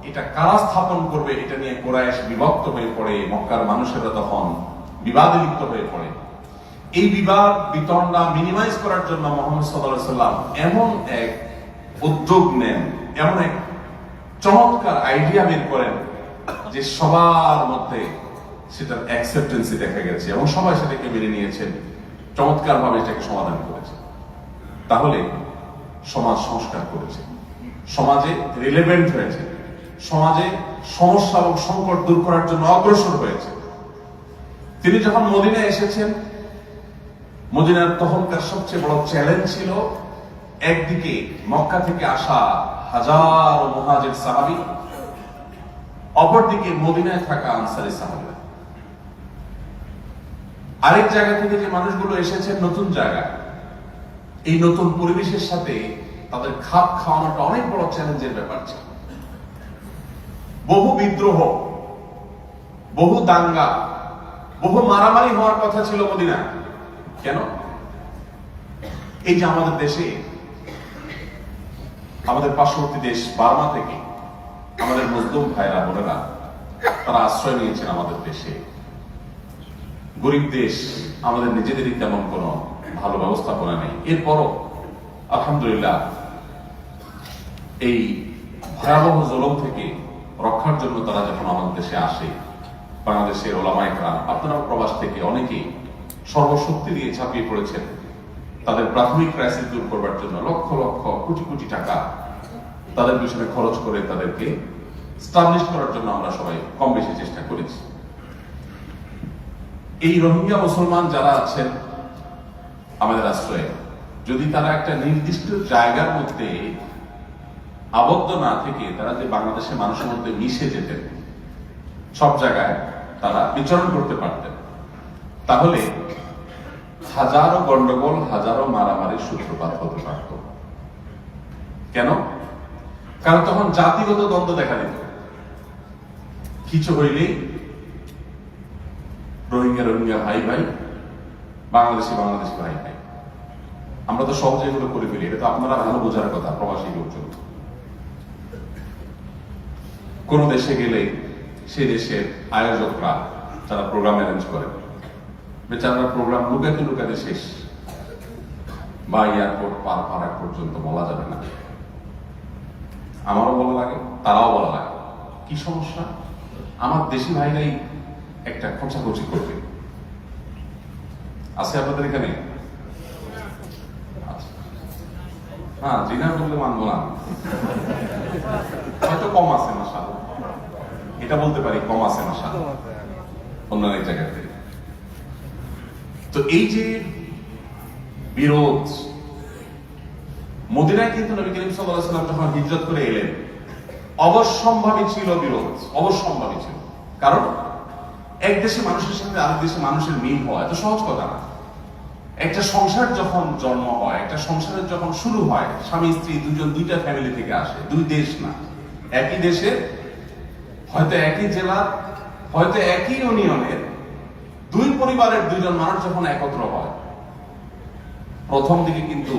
এটা কারা স্থাপন করবে এটা নিয়ে কুরাইশ বিভক্ত হয়ে পড়ে, মক্কার মানুষেরা তখন বিবাদে লিপ্ত হয়ে পড়ে। এই বিবাদ বিতণ্ডা মিনিমাইজ করার জন্য মুহাম্মদ সাল্লাল্লাহু আলাইহি সাল্লাম এমন এক উদ্যোগ নেন, এমন এক চমৎকার আইডিয়া বের করেন যে সবার মধ্যে সেটার অ্যাকসেপ্টেন্সি দেখা গেছে এবং সবাই সেটাকে মেনে নিয়েছেন, চমৎকার ভাবে এটাকে সমাধান করেছে। তাহলে সমাজ সংস্কার করেছে, সমাজে রিলেভেন্ট হয়েছে, সমাজে সমস্যা এবং সংকট দূর করার জন্য অগ্রসর হয়েছে। তিনি যখন মদিনায় এসেছেন, মদিনার তখনকার সবচেয়ে বড় চ্যালেঞ্জ ছিল একদিকে মক্কা থেকে আসা হাজার মুহাজির সাহাবী, অপরদিকে মদিনায় থাকা আনসারী সাহাবীরা। আরেক জায়গা থেকে যে মানুষগুলো এসেছেন নতুন জায়গায়, এই নতুন পরিবেশের সাথে তাদের খাপ খাওয়ানোটা অনেক বড় চ্যালেঞ্জের ব্যাপার ছিল। বহু বিদ্রোহ, বহু দাঙ্গা, বহু মারামারি হওয়ার কথা ছিল মদিনায়। কেন? এই যে আমাদের দেশে, আমাদের পার্শ্ববর্তী দেশ বার্মা থেকে আমাদের মুসলিম ভাইরা বোনেরা তারা আশ্রয় নিয়েছেন আমাদের দেশে। গরিব দেশ, আমাদের নিজেদেরই তেমন কোনো ভালো ব্যবস্থাপনা নেই। এরপরও আলহামদুলিল্লাহ এই ভয়াবহ জুলুম থেকে রক্ষার জন্য তারা যখন আমাদের দেশে আসে, বাংলাদেশের ওলামা ইকরাম, আপনারা প্রবাস থেকে অনেকেই সর্বশক্তি দিয়ে ঝাঁপিয়ে পড়েছেন তাদের প্রাথমিক ক্রাইসিস দূর করবার জন্য। লক্ষ লক্ষ কোটি কোটি টাকা তাদের পিছনে খরচ করে তাদেরকে স্টাবলিশ করার জন্য আমরা সবাই কম বেশি চেষ্টা করেছি। এই রোহিঙ্গা মুসলমান যারা আছেন আমাদের আশ্রয়ে, যদি তারা একটা নির্দিষ্ট জায়গার মধ্যে আবদ্ধ না থেকে তারা যে বাংলাদেশের মানুষের মধ্যে মিশে যেতেন, সব জায়গায় তারা বিচরণ করতে পারতেন, তাহলে হাজারো গন্ডগোল, হাজারো মারামারির সূত্রপাত হতে পারত। কেন? কারণ তখন জাতিগত দ্বন্দ্ব দেখা দিত। কিছু হইলেই রোহিঙ্গা ভাই ভাই, বাংলাদেশি ভাই ভাই। আমরা তো সহজে এগুলো করে ফেলি, এটা তো আপনারা ভালো বোঝার কথা। প্রবাসী লোকজন কোন দেশে গেলে সেই দেশের আয়োজকরা যারা প্রোগ্রাম অ্যারেঞ্জ করে, বেচারা প্রোগ্রাম লুকাতে শেষ, বা এয়ারপোর্ট পার করার পর্যন্ত বলা যাবে না। আমারও বলা লাগে, তারাও বলা লাগে। কি সমস্যা? আমার দেশি ভাইরাই একটা খোঁচাখুচি করবে। আছে আপনাদের এখানে? হ্যাঁ, জিনা বললে মানবো না, হয়তো কম আছে মাশাআল্লাহ, এটা বলতে পারি কম আছে মাশাআল্লাহ অন্য এক জায়গা থেকে। তো এই যে বিরোধ, মদিনায় কিন্তু নবী করিম সাল্লাল্লাহু আলাইহি ওয়াসাল্লাম যখন হিজরত করে এলেন, অবশ্যম্ভাবী ছিল বিরোধ, অবশ্যম্ভাবী ছিল। কারণ এক দেশের মানুষের সাথে আরেক দেশের মানুষের মিল হওয়া এত সহজ কথা না। একটা সংসার যখন জন্ম হয়, একটা সংসারের যখন শুরু হয়, স্বামী স্ত্রী দুজন দুইটা ফ্যামিলি থেকে আসে, দুই দেশ না, একই দেশের, হয়তো একই জেলার, হয়তো একই ইউনিয়নের দুই পরিবারের দুইজন মানুষ যখন একত্র হয়, প্রথম দিকে কিন্তু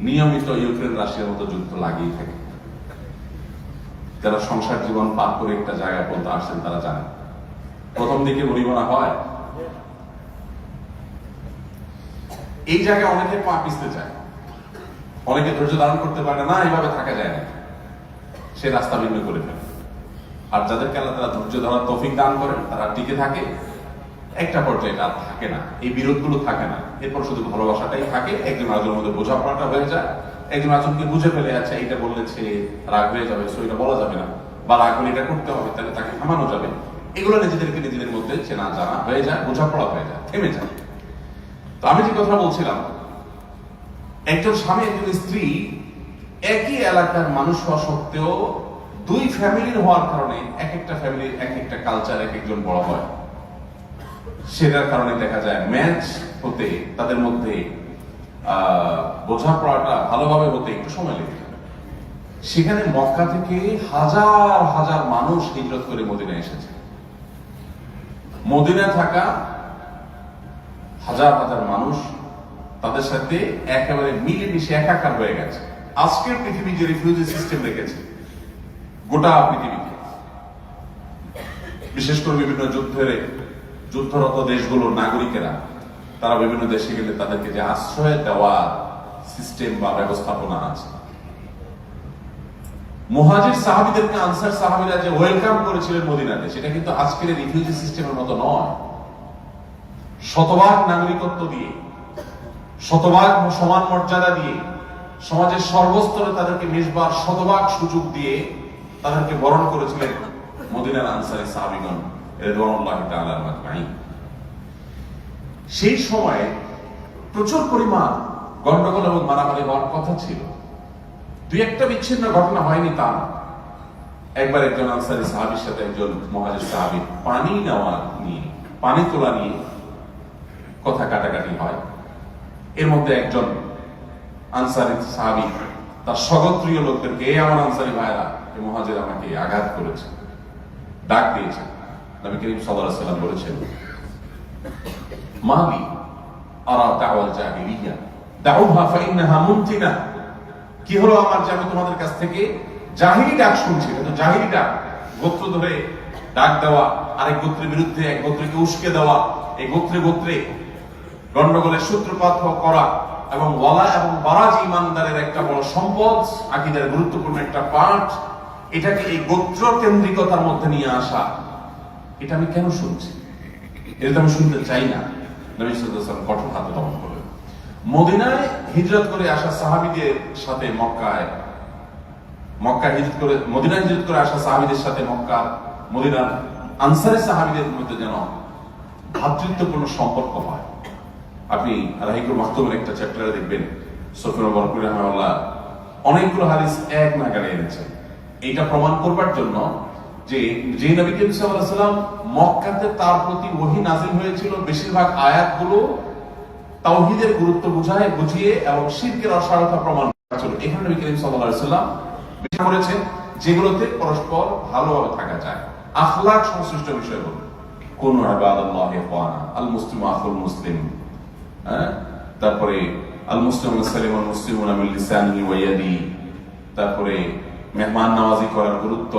নিয়মিত ইউক্রেন রাশিয়ার মতো যুদ্ধ লাগিয়ে থাকে। যারা সংসার জীবন পার করে একটা জায়গায় পর্যন্ত আসছেন তারা জানেন প্রথম দিকে বলিবনা হয়। এই জায়গায় অনেকে পা পিছতে চায়, অনেকে ধৈর্য ধারণ করতে পারে না, এইভাবে থাকা যায় না, সে রাস্তা ভিন্ন করে ফেলে। আর যাদেরকে আল্লাহ তারা ধৈর্য ধরার তৌফিক দান করেন, তারা টিকে থাকে। একটা পর্যায়ে আর থাকে না, এই বিরোধগুলো থাকে না, এরপর শুধু ভালোবাসাটাই থাকে, একজন আরেকজনের মধ্যে বোঝাপড়াটা হয়ে যায়, একজন আরেকজনকে বুঝে ফেলে, আচ্ছা এইটা বললে সে রাগ হয়ে যাবে, সো এটা বলা যাবে না, বা রাগ হলে এটা করতে হবে, তাহলে তাকে থামানো যাবে। এগুলো নিজেদেরকে নিজেদের মধ্যে চেনা জানা হয়ে যায়, বোঝাপড়া হয়ে যায়, থেমে যায়। তো আমি যে কথা বলছিলাম, একজন স্বামী একজন স্ত্রী একই এলাকার মানুষ হওয়া সত্ত্বেও দুই ফ্যামিলির হওয়ার কারণে এক একটা ফ্যামিলির এক একটা কালচার এক একজন বড় হয়, সেটার কারণে দেখা যায় ম্যাচ হতে, তাদের মধ্যে বোঝাপড়াটা ভালোভাবে হতে একটু সময় লেগে যায়। সেখানে মক্কা থেকে হাজার হাজার মানুষ হিজরত করে মদিনায় এসেছে। মদিনায় থাকা হাজার হাজার মানুষ তাদের সাথে একেবারে মিলেমিশে একাকার হয়ে গেছে। আজকের পৃথিবী যে রিফিউজি সিস্টেম রেখেছে গোটা পৃথিবীতে, বিশেষ করে বিভিন্ন যুদ্ধরত দেশগুলোর নাগরিকেরা, তারা বিভিন্ন দেশে গেলে তাদেরকে যে আশ্রয় দেওয়ার সিস্টেম বা ব্যবস্থাপনা আছে, মুহাজির সাহাবীদেরকে আনসার সাহাবীরা যে ওয়েলকাম করেছিলেন মদিনাতে, সেটা কিন্তু আজকের রিফিউজি সিস্টেমের মতো নয়। শতভাগ নাগরিকত্ব দিয়ে, শতভাগ সমান মর্যাদা দিয়ে, সমাজের সর্বস্তরে তাদেরকে মিশবার শতভাগ সুযোগ দিয়ে তাদেরকে বরণ করেছিলেন মদিনার আনসারী সাহাবীগণ রিদওয়ানুল্লাহি তাআলা আলাইহিম। সেই সময়ে প্রচুর পরিমাণ গন্ডগোল এবং মারামারি হওয়ার কথা ছিল। দুই একটা বিচ্ছিন্ন ঘটনা হয়নি তা না। একবার একজন আনসারী সাহাবীর সাথে একজন মুহাজির সাহাবী পানি নেওয়া নিয়ে, পানি তোলা নিয়ে কথা কাটাকাটি হয়। এর মধ্যে একজন আনসারী সাহাবী তার স্বগোত্রীয় লোকদেরকে, এই আমার আনসারী ভাইরা, এই মুহাজির আমাকে আঘাত করেছে, ডাক দিয়েছেন। নবী করিম সাল্লাল্লাহু আলাইহি ওয়াসাল্লাম বলেছেন, মালি আরা দাওয়াল জাহিলিয়া দাউহা ফাইন্নাহা মুনতিনা। কি হলো আমার যে আমি তোমাদের কাছ থেকে জাহিলি ডাক শুনছি? কিন্তু জাহিলি ডাক, গোত্র ধরে ডাক দেওয়া, আরেক গোত্রের বিরুদ্ধে এক গোত্রকে উস্কে দেওয়া, এই গোত্রে গোত্রে গন্ডগোলের সূত্রপাত করা, এবং ওয়ালা এবং বারাজ ইমানদারের একটা বড় সম্পদ, আকীদার গুরুত্বপূর্ণ একটা পার্ট, এটাকে এই গোত্র কেন্দ্রিকতার মধ্যে নিয়ে আসা, এটা আমি কেন শুনছি? এটা আমি শুনতে চাই না। নবী সাল্লাল্লাহু আলাইহি ওয়াসাল্লাম কঠোর হাতে দমন করলেন। মদিনায় হিজরত করে আসা সাহাবীদের সাথে মদিনায় হিজরত করে আসা সাহাবীদের সাথে মদিনার আনসারী সাহাবীদের মধ্যে যেন ভ্রাতৃত্বপূর্ণ সম্পর্ক হয়। আপনি রাহিকুল মাহতুমের একটা চ্যাপ্টারে দেখবেন, সফিউর বরকুরি রাহমাহুল্লাহ অনেকগুলো হাদিস এক নাগাড়ে এনেছেন। এইটা প্রমাণ করবার জন্য যে নবী করিম সাল্লাল্লাহু আলাইহি ওয়াসাল্লাম মক্কাতে তার প্রতি ওহী নাযিল হয়েছিল, বেশিরভাগ আয়াতগুলো তাওহীদের গুরুত্ব বুঝিয়ে এবং শিরকের অসারতা প্রমাণ করেছিল। এখানে নবী করিম সাল্লাল্লাহু আলাইহি ওয়াসাল্লাম বেশি করেছেন যেগুলোতে পরস্পর ভালোভাবে থাকা যায়, আখলাক সংশ্লিষ্ট বিষয়গুলো। কোন ইবাদাল্লাহি ইখওয়ানা, আল মুসলিমু আখুল মুসলিম, তারপরে আল মুসলিমু সালিমুল মুসলিমুনা মিন লিসানিহি ওয়া ইয়াদিহি, তারপরে মেহমান নওয়াজি করার গুরুত্ব,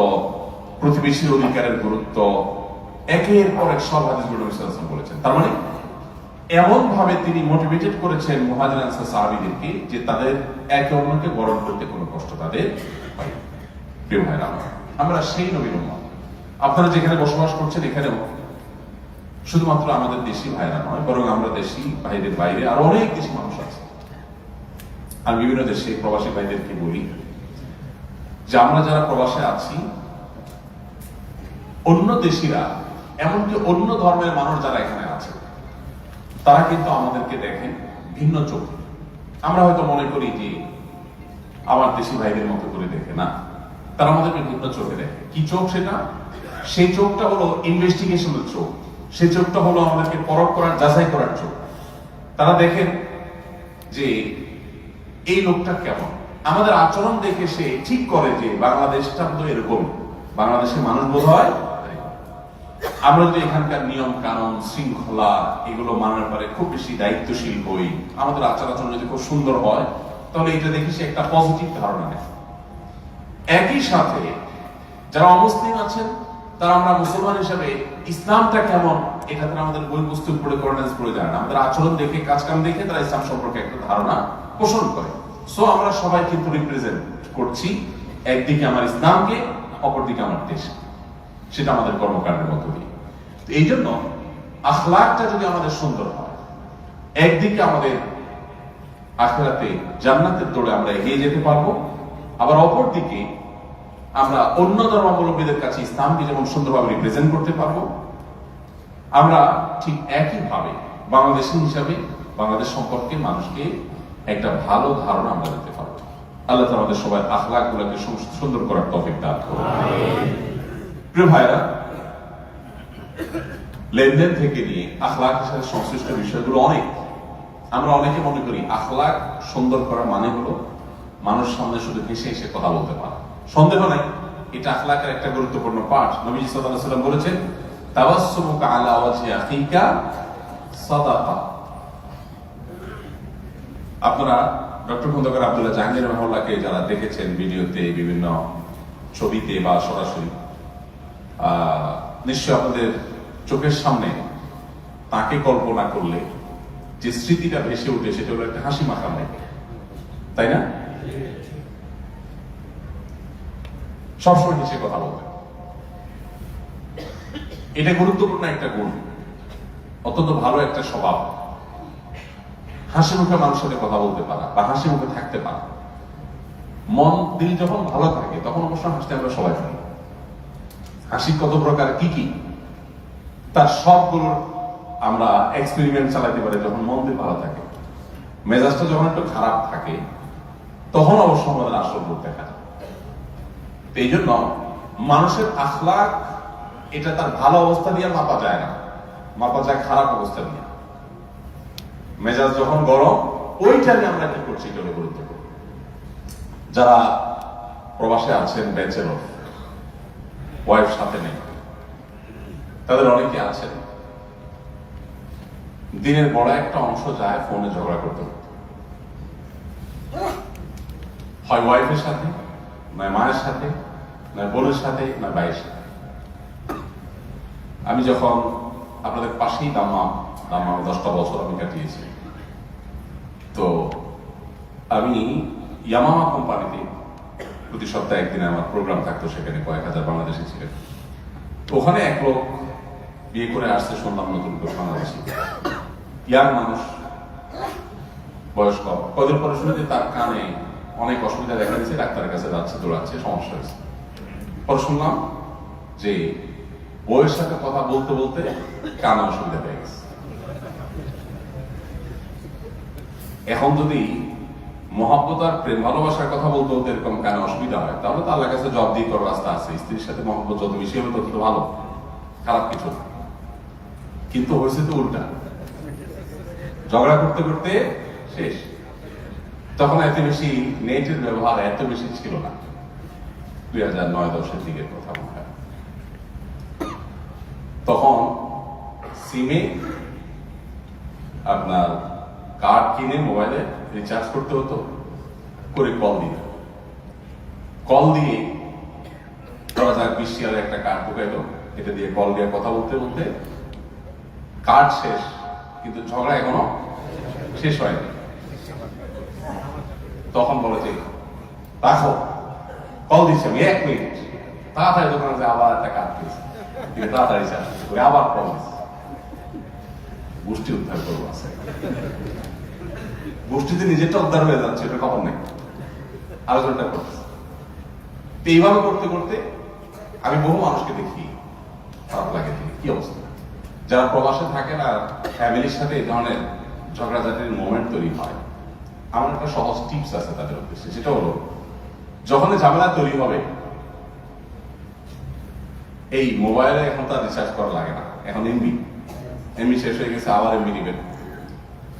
প্রতিবেশীর অধিকারের গুরুত্ব, একের পর এক সব হাদিসগুলো নবী সাল্লাল্লাহু আলাইহি ওয়াসাল্লাম বলেছেন। তার মানে এমন ভাবে তিনি মোটিভেটেড করেছেন মুহাজির আনসার সাহাবীদেরকে যে তাদের একে অন্যকে বরণ করতে কোনো কষ্ট তাদের হয় না। প্রিয় ভাইরা, আমরা সেই নবীর উম্মত। আপনারা যেখানে বসবাস করছেন এখানেও শুধুমাত্র আমাদের দেশি ভাইরা নয়, বরং আমরা দেশি ভাইদের বাইরে আরো অনেক দেশি মানুষ আছে। আমি বিভিন্ন দেশে প্রবাসী ভাইদেরকে বলি যে আমরা যারা প্রবাসে আছি, অন্য দেশিরা, এমনকি অন্য ধর্মের মানুষ যারা এখানে আছে, তারা কিন্তু আমাদেরকে দেখেন ভিন্ন চোখে। আমরা হয়তো মনে করি যে আমার দেশি ভাইদের মতো করে দেখে, না, তারা আমাদেরকে ভিন্ন চোখে দেখে। কি চোখ সেটা? সেই চোখটা হলো ইনভেস্টিগেশনের চোখ, সেই চোখটা হলো আমাদেরকে পরখ করার, যাচাই করার চোখ। তারা দেখেন যে এই লোকটা কেমন, আমাদের আচরণ দেখে সে ঠিক করে যে বাংলাদেশটা তো এরকম, বাংলাদেশের মানুষ বোধ হয় আমরা যদি এখানকার নিয়ম কানুন শৃঙ্খলা এগুলো মানার পরে খুব বেশি দায়িত্বশীল হই, আমাদের আচার আচরণ যদি খুব সুন্দর হয়, তাহলে এটা দেখে সে একটা পজিটিভ ধারণা নেয়। একই সাথে যারা অমুসলিম আছেন, তারা আমরা মুসলমান হিসেবে ইসলামটা কেমন এটা তারা আমাদের বই পুস্তক পড়ে কর্নেন্স পড়ে যায় না, আমাদের আচরণ দেখে, কাজকাম দেখে তারা ইসলাম সম্পর্কে একটা ধারণা পোষণ করে। সো আমরা সবাই কিন্তু রিপ্রেজেন্ট করছি একদিকে আমার ইসলামকে, অপরদিকে আমার দেশকে, সেটা আমাদের কর্মকাণ্ডের মধ্য দিয়ে। এই জন্য আখলাকটা যদি আমাদের সুন্দর হয়, একদিকে আমাদের আখিরাতে জান্নাতের দৌড়ে আমরা এগিয়ে যেতে পারবো, আবার অপরদিকে আমরা অন্য ধর্মাবলম্বীদের কাছে ইসলামকে যেমন সুন্দরভাবে রিপ্রেজেন্ট করতে পারবো, আমরা ঠিক একইভাবে বাংলাদেশী হিসাবে বাংলাদেশ সম্পর্কে মানুষকে একটা ভালো ধারণা আমরা দিতে পারবো। আল্লাহ তাআলা আমাদের সবার আখলাকগুলোকে সুন্দর করার তৌফিক দান করুন। প্রিয় ভাইরা, লেনদেন থেকে নিয়ে আখলাকের সাথে সংশ্লিষ্ট বিষয়গুলো অনেক। আমরা অনেকে মনে করি আখলাক সুন্দর করার মানে হলো মানুষ সামনে শুধু হেসে হেসে কথা বলতে পারা। সন্দেহ নাই, এটা আখলাকের একটা গুরুত্বপূর্ণ পাঠ। নবীজি সাল্লাল্লাহু আলাইহি ওয়াসাল্লাম বলেছেন, তাবাসসুমুকা আলা ওয়াজহি আখিকা সাদাকা। আপনারা ডক্টর খন্দকার আব্দুল্লাহ জাহাঙ্গীর রাহিমাহুল্লাহকে যারা দেখেছেন ভিডিওতে, বিভিন্ন ছবিতে বা সরাসরি, নিশ্চয় আপনাদের চোখের সামনে তাকে কল্পনা করলে যে স্মৃতিটা ভেসে উঠে সেটা হলো একটা হাসি মাখা মেঘ, তাই না? সবসময় হেসে কথা বলতে, এটা গুরুত্বপূর্ণ একটা গুণ, অত্যন্ত ভালো একটা স্বভাব। হাসি মুখে মানুষের সাথে কথা বলতে পারা বা হাসি মুখে থাকতে পারা। মন দিল যখন ভালো থাকে তখন অবশ্য হাসতে আমরা সবাই পারি। হাসি কত প্রকার, কি কি, তার সবগুলোর আমরা এক্সপেরিমেন্ট চালাতে পারি যখন মন দিল ভালো থাকে। মেজাজটা যখন একটু খারাপ থাকে তখন অবশ্য আমাদের আসল রূপ দেখা যায়। এই জন্য মানুষের আখলাক এটা তার ভালো অবস্থা দিয়ে মাপা যায় না, মাপা যায় খারাপ অবস্থা দিয়ে। মেজাজ যখন গরম, ওইটা নিয়ে আমরা কি করছি এটা গুরুত্বপূর্ণ। যারা প্রবাসে আছেন, ব্যাচেলর, ওয়াইফ সাথে নেই, তাদের অনেকে আছেন দিনের বড় একটা অংশ যায় ফোনে ঝগড়া করতে, হয় ওয়াইফের সাথে, নয় মায়ের সাথে, নয় বোনের সাথে, নয় ভাইয়ের সাথে। আমি যখন আপনাদের পাশেই দাম্মাম 10টা বছর আমি কাটিয়েছি, তো আমি ইয়ামামা কোম্পানিতে প্রতি সপ্তাহে একদিন আমার প্রোগ্রাম থাকতো, সেখানে কয়েক হাজার বাংলাদেশি ছিলেন। তো ওখানে এক লোক বিয়ে করে আসছে, শুনলাম নতুন করে বাংলাদেশি, ইয়াং মানুষ, বয়স্ক। কদিন পরে শুনে যে তার কানে অনেক অসুবিধা দেখা দিচ্ছে, ডাক্তারের কাছে যাচ্ছে, দৌড়াচ্ছে, সমস্যা হয়েছে। পরে শুনলাম যে বউয়ের সাথে কথা বলতে বলতে কানে অসুবিধা হয়ে গেছে। এখন যদি মহব্বত আর প্রেম ভালোবাসার কথা বলতে বলতে এরকম কেন অসুবিধা হয়, তাহলে তো আল্লাহর কাছে জব দিয়ে করার রাস্তা আছে। স্ত্রীর সাথে মহব্বত যত বেশি হবে তত ভালো, খারাপ কিছু না। কিন্তু হয়েছে তো উল্টা, ঝগড়া করতে করতে শেষ। তখন এত বেশি নেটের ব্যবহার এত বেশি ছিল না, 2009-10 দিকের কথা মনে হয়। তখন সিমে আপনার কার্ড কিনে মোবাইলে রিচার্জ করতে হতো, করে কল দিয়ে ধরা যাক 20 টাকার একটা কার্ড ঢুকাইলো, এটা দিয়ে কল দিয়ে কথা বলতে বলতে কার্ড শেষ, কিন্তু ঝগড়া এখনো শেষ হয়নি। তখন বলে যে রাখো, কল দিচ্ছি আমি 1 মিনিট, তাড়াতাড়ি দোকানে যে আবার একটা কার্ড পেয়েছি, তাড়াতাড়ি চার্জ করে আবার কল দিচ্ছি। গোষ্ঠী উদ্ধার করবো আছে, গোষ্ঠীতে নিজেরটা উদ্ধার হয়ে যাচ্ছে, এটা খবর নেই, আলোচনাটা করতেছে। এইভাবে করতে করতে আমি বহু মানুষকে দেখি, খারাপ লাগে, কি অবস্থা। যারা প্রবাসে থাকেন আর ফ্যামিলির সাথে এই ধরনের ঝগড়াঝাটির মোমেন্ট তৈরি হয়, আমার একটা সহজ টিপস আছে তাদের উদ্দেশ্যে। সেটা হলো, যখন ঝামেলা তৈরি হবে, এই মোবাইলে এখন তার রিচার্জ করা লাগে না, এখন এমবি শেষ হয়ে গেছে, আবার এমবি নিবেন।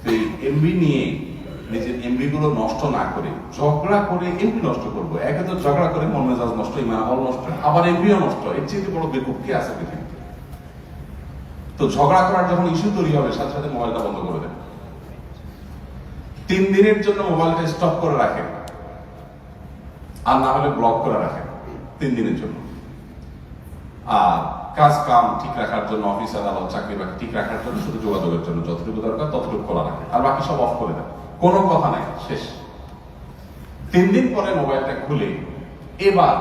তো এই এমবি নিয়ে নিজের এমবি গুলো নষ্ট না করে ঝগড়া করে এমবি নষ্ট করবো। একে তো ঝগড়া করে মন মেজাজ নষ্ট, ইমানআমল নষ্ট, আবার এমবিও নষ্ট, এর চেয়ে বড় বেকুব কি আছে পৃথিবীতে? তো ঝগড়া করার যখন ইস্যু তৈরি হবে, সাথে সাথে মোবাইলটা বন্ধ করে দেন। 3 দিনের জন্য মোবাইলটা স্টপ করে রাখেন, আর না হলে ব্লক করে রাখেন 3 দিনের জন্য। আর কাজ কাম ঠিক রাখার জন্য, অফিস আদালত চাকরি বাকরি ঠিক রাখার জন্য, শুধু যোগাযোগের জন্য যতটুকু দরকার ততটুকু খোলা রাখেন, আর বাকি সব অফ করে দেন, কোনো কথা নাই, শেষ। 3 দিন পরে মোবাইলটা খুলে এবার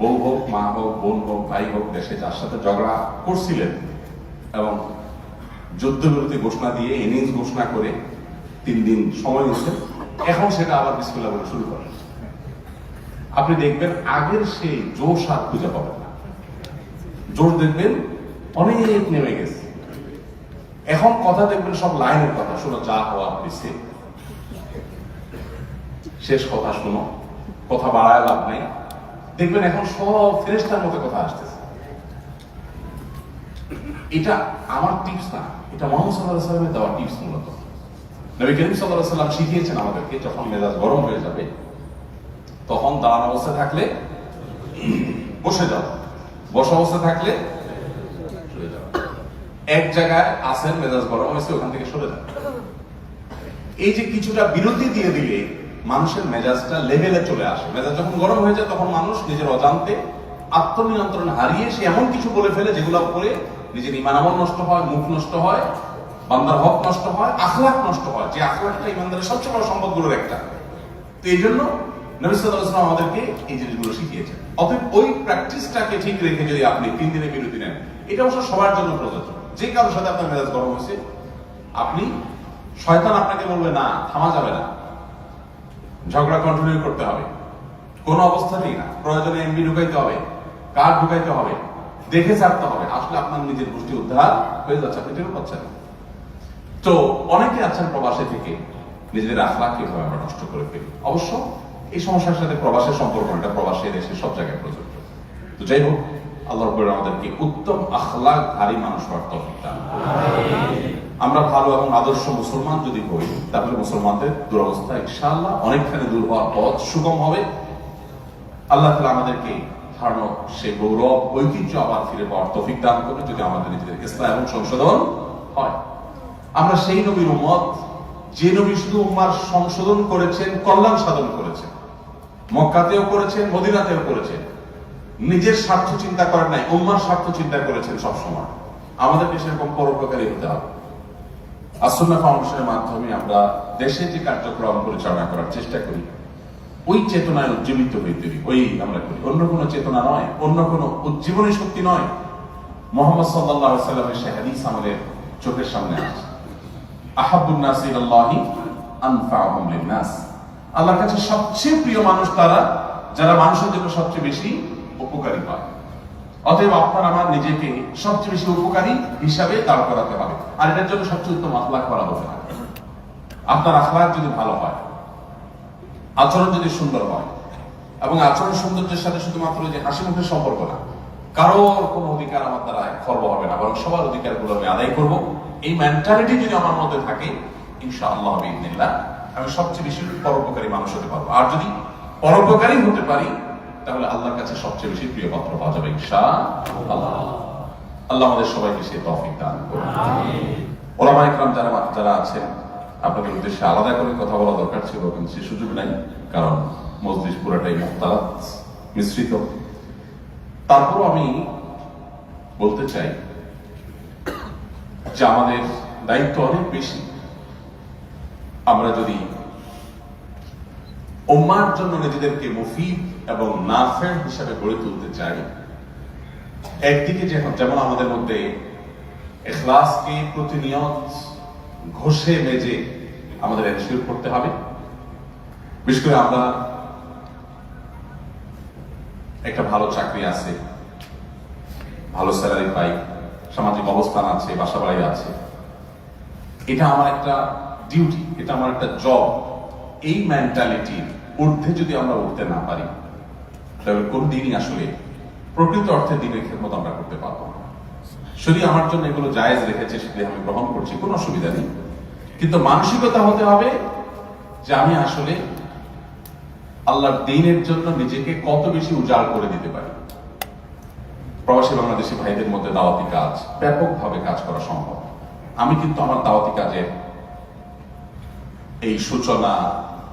বউ হোক, মা হোক, বোন হোক, ভাই হোক, দেশে যার সাথে ঝগড়া করছিলেন এবং যুদ্ধবিরতি ঘোষণা দিয়ে ইনিংস ঘোষণা করে 3 দিন সময় নিচ্ছেন, এখন সেটা আবার বিসমিল্লাহ বলে শুরু করেন। আপনি দেখবেন আগের সেই জোশ আর খুঁজে পাবেন না, জোশ দেখবেন অনেক নেমে গেছে। এখন কথা দেখবেন সব লাইনের কথা, শোনো যা হওয়া হয়েছে, শেষ কথা শোনো, কথা বাড়ায় লাভ নেই। দেখবেন এখন সব ফেরেশতার মতো কথা আসতেছে। এটা আমার টিপস না, এটা মুহাম্মদ সাল্লাল্লাহু আলাইহি ওয়াসাল্লামের দেওয়া টিপস। মূলত নবী করিম সাল্লাল্লাহু আলাইহি ওয়াসাল্লাম শিখিয়েছেন আমাদেরকে, যখন মেজাজ গরম হয়ে যাবে তখন দাঁড়ানো অবস্থায় থাকলে বসে যাও, বসা অবস্থায় থাকলে সরে যাও। এক জায়গায় আসেন, মেজাজ গরম হয়েছে, ওখান থেকে সরে যান। এই যে কিছুটা বিরতি দিয়ে দিলে মানুষের মেজাজটা লেভেলে চলে আসে। মেজাজ যখন গরম হয়ে যায় তখন মানুষ নিজের অজান্তে আত্মনিয়ন্ত্রণ হারিয়ে সে এমন কিছু বলে ফেলে যেগুলো করে নিজের ঈমান-আমল নষ্ট হয়, মুখ নষ্ট হয়, বান্দার হক নষ্ট হয়, আখলাক নষ্ট হয়, যে আখলাকটা ঈমানদারের সবচেয়ে বড় সম্পদগুলোর একটা। তো এই জন্য নবী সাল্লাল্লাহু আলাইহি ওয়াসাল্লাম আমাদেরকে এই জিনিসগুলো শিখিয়েছেন। অতএব ওই প্র্যাকটিসটাকে ঠিক রেখে যদি আপনি 3 দিনের বিরতি নেন, এটা অবশ্য সবার জন্য প্রযোজ্য। যে কারোর সাথে আপনার মেজাজ গরম হয়েছে, আপনি, শয়তান আপনাকে বলবে না, থামা যাবে না, ঝগড়া কন্টিনিউ করতে হবে, কোনো অবস্থাতেই না। প্রয়োজনে এমবি ঢুকাইতে হবে, কার্ড ঢুকাইতে হবে, দেখে ছাড়তে হবে। আসলে আপনার নিজের গোষ্ঠী উদ্ধার হয়ে যাচ্ছে, আপনি টের পাচ্ছেন। তো অনেকে আছেন প্রবাসে থেকে নিজেদের আখলাক কিভাবে আমরা নষ্ট করে ফেলি। অবশ্য এই সমস্যার সাথে প্রবাসের সম্পর্ক, এটা প্রবাসে দেশে সব জায়গায় প্রযোজ্য। তো যাই হোক, আল্লাহ রাব্বুল আমাদেরকে উত্তম আখলাকধারী মানুষ হওয়ার তৌফিক দান করুন। আমরা ভালো এবং আদর্শ মুসলমান যদি হই, তাহলে মুসলমানদের দুরবস্থা ইনশাআল্লাহ অনেকখানি দূর হওয়ার পথ সুগম হবে। আল্লাহ তাআলা আমাদেরকে হারানো সেই গৌরব, ঐতিহ্য আবার ফিরে পাওয়ার তৌফিক দান করুন, যদি আমাদের নিজেদের ইসলাম এবং সংশোধন হয়। আমরা সেই নবীর উম্মত, যে নবী শুধু উম্মার সংশোধন করেছেন, কল্যাণ সাধন করেছেন, মক্কাতেও করেছেন, মদিনাতেও করেছেন। নিজের স্বার্থ চিন্তা করেন নাই, উম্মার স্বার্থ চিন্তা করেছেন সবসময়। আমাদেরকে সেরকম পরোপকারী হতে হবে। আসুন্নাহ ফাউন্ডেশনের মাধ্যমে আমরা দেশে যে কার্যক্রম পরিচালনা করার চেষ্টা করি, ওই চেতনায় উজ্জীবিত হয়ে তৈরি ওই আমরা করি, অন্য কোনো চেতনা নয়, অন্য কোনো উজ্জীবনী শক্তি নয়। মুহাম্মদ সাল্লাল্লাহু আলাইহি ওয়াসাল্লামের সেই হাদিস আমাদের চোখের সামনে আছে, আহাব্বুন নাসি ইলাল্লাহি আনফাউহুম লিন-নাস। আল্লাহর কাছে সবচেয়ে প্রিয় মানুষ তারা যারা মানুষের জন্য সবচেয়ে বেশি উপকারী হয়। অতএব আপনার আমার নিজেকে সবচেয়ে বেশি উপকারী হিসাবে দাঁড় করাতে হবে, আর এটার জন্য সবচেয়ে উত্তম আখলাক করা হবে। আপনার আখলাক যদি ভালো হয়, আচরণ যদি সুন্দর হয়, এবং আচরণ সৌন্দর্যের সাথে শুধুমাত্র যে হাসি মুখের সম্পর্ক না, কারোর কোনো অধিকার আমার দ্বারা খর্ব হবে না, বরং সবার অধিকারগুলো আমি আদায় করব, এই মেন্টালিটি যদি আমার মধ্যে থাকে, ইনশাআল্লাহ বিইذনিল্লাহ আমি সবচেয়ে বেশি পরোপকারী মানুষ হতে পারবো। আর যদি পরোপকারী হতে পারি, তাহলে আল্লাহর কাছে সবচেয়ে বেশি প্রিয় পাত্র পাওয়া যাবে ইনশাআল্লাহ। আল্লাহ আমাদের সবাইকে সেই তৌফিক দান করুন। ওলামা ইকরাম যারা আছেন, আপনাদের উদ্দেশ্যে আলাদা করে কথা বলা দরকার ছিল, কিন্তু সে সুযোগ নাই, কারণ মজলিস পুরাটাই মুখতালাত মিশ্রিত। তারপরও আমি বলতে চাই যে আমাদের দায়িত্ব অনেক বেশি। আমরা যদি উম্মার জন্য নিজেদেরকে মুফিদ এবং নাফের হিসাবে গড়ে তুলতে চাই, একদিকে যেমন আমাদের মধ্যে ইখলাসকে প্রতিনিয়ত ঘষে মেজে আমাদের এনশিওর করতে হবে। বিশেষ করে আমরা একটা ভালো চাকরি আছে, ভালো স্যালারি পাই, সামাজিক অবস্থান আছে, বাসা বাড়ি আছে, এটা আমার একটা ডিউটি, এটা আমার একটা জব। এই মেন্টালিটির ঊর্ধ্বে যদি আমরা উঠতে না পারি, তাহলে কোন দিনই আসলে প্রকৃত অর্থে দিনের খেদমত আমরা করতে পারবো না। যদি আমার জন্য এগুলো জায়েজ রেখেছে, সেটা আমি গ্রহণ করছি, কোনো অসুবিধা নেই, কিন্তু মানসিকতা হতে হবে যে আমি আসলে আল্লাহর দ্বীনের জন্য নিজেকে কত বেশি উজাড় করে দিতে পারি। প্রবাসী বাংলাদেশী ভাইদের মধ্যে দাওয়াতি কাজ ব্যাপকভাবে কাজ করা সম্ভব। আমি কিন্তু আমার দাওয়াতি কাজের এই সূচনা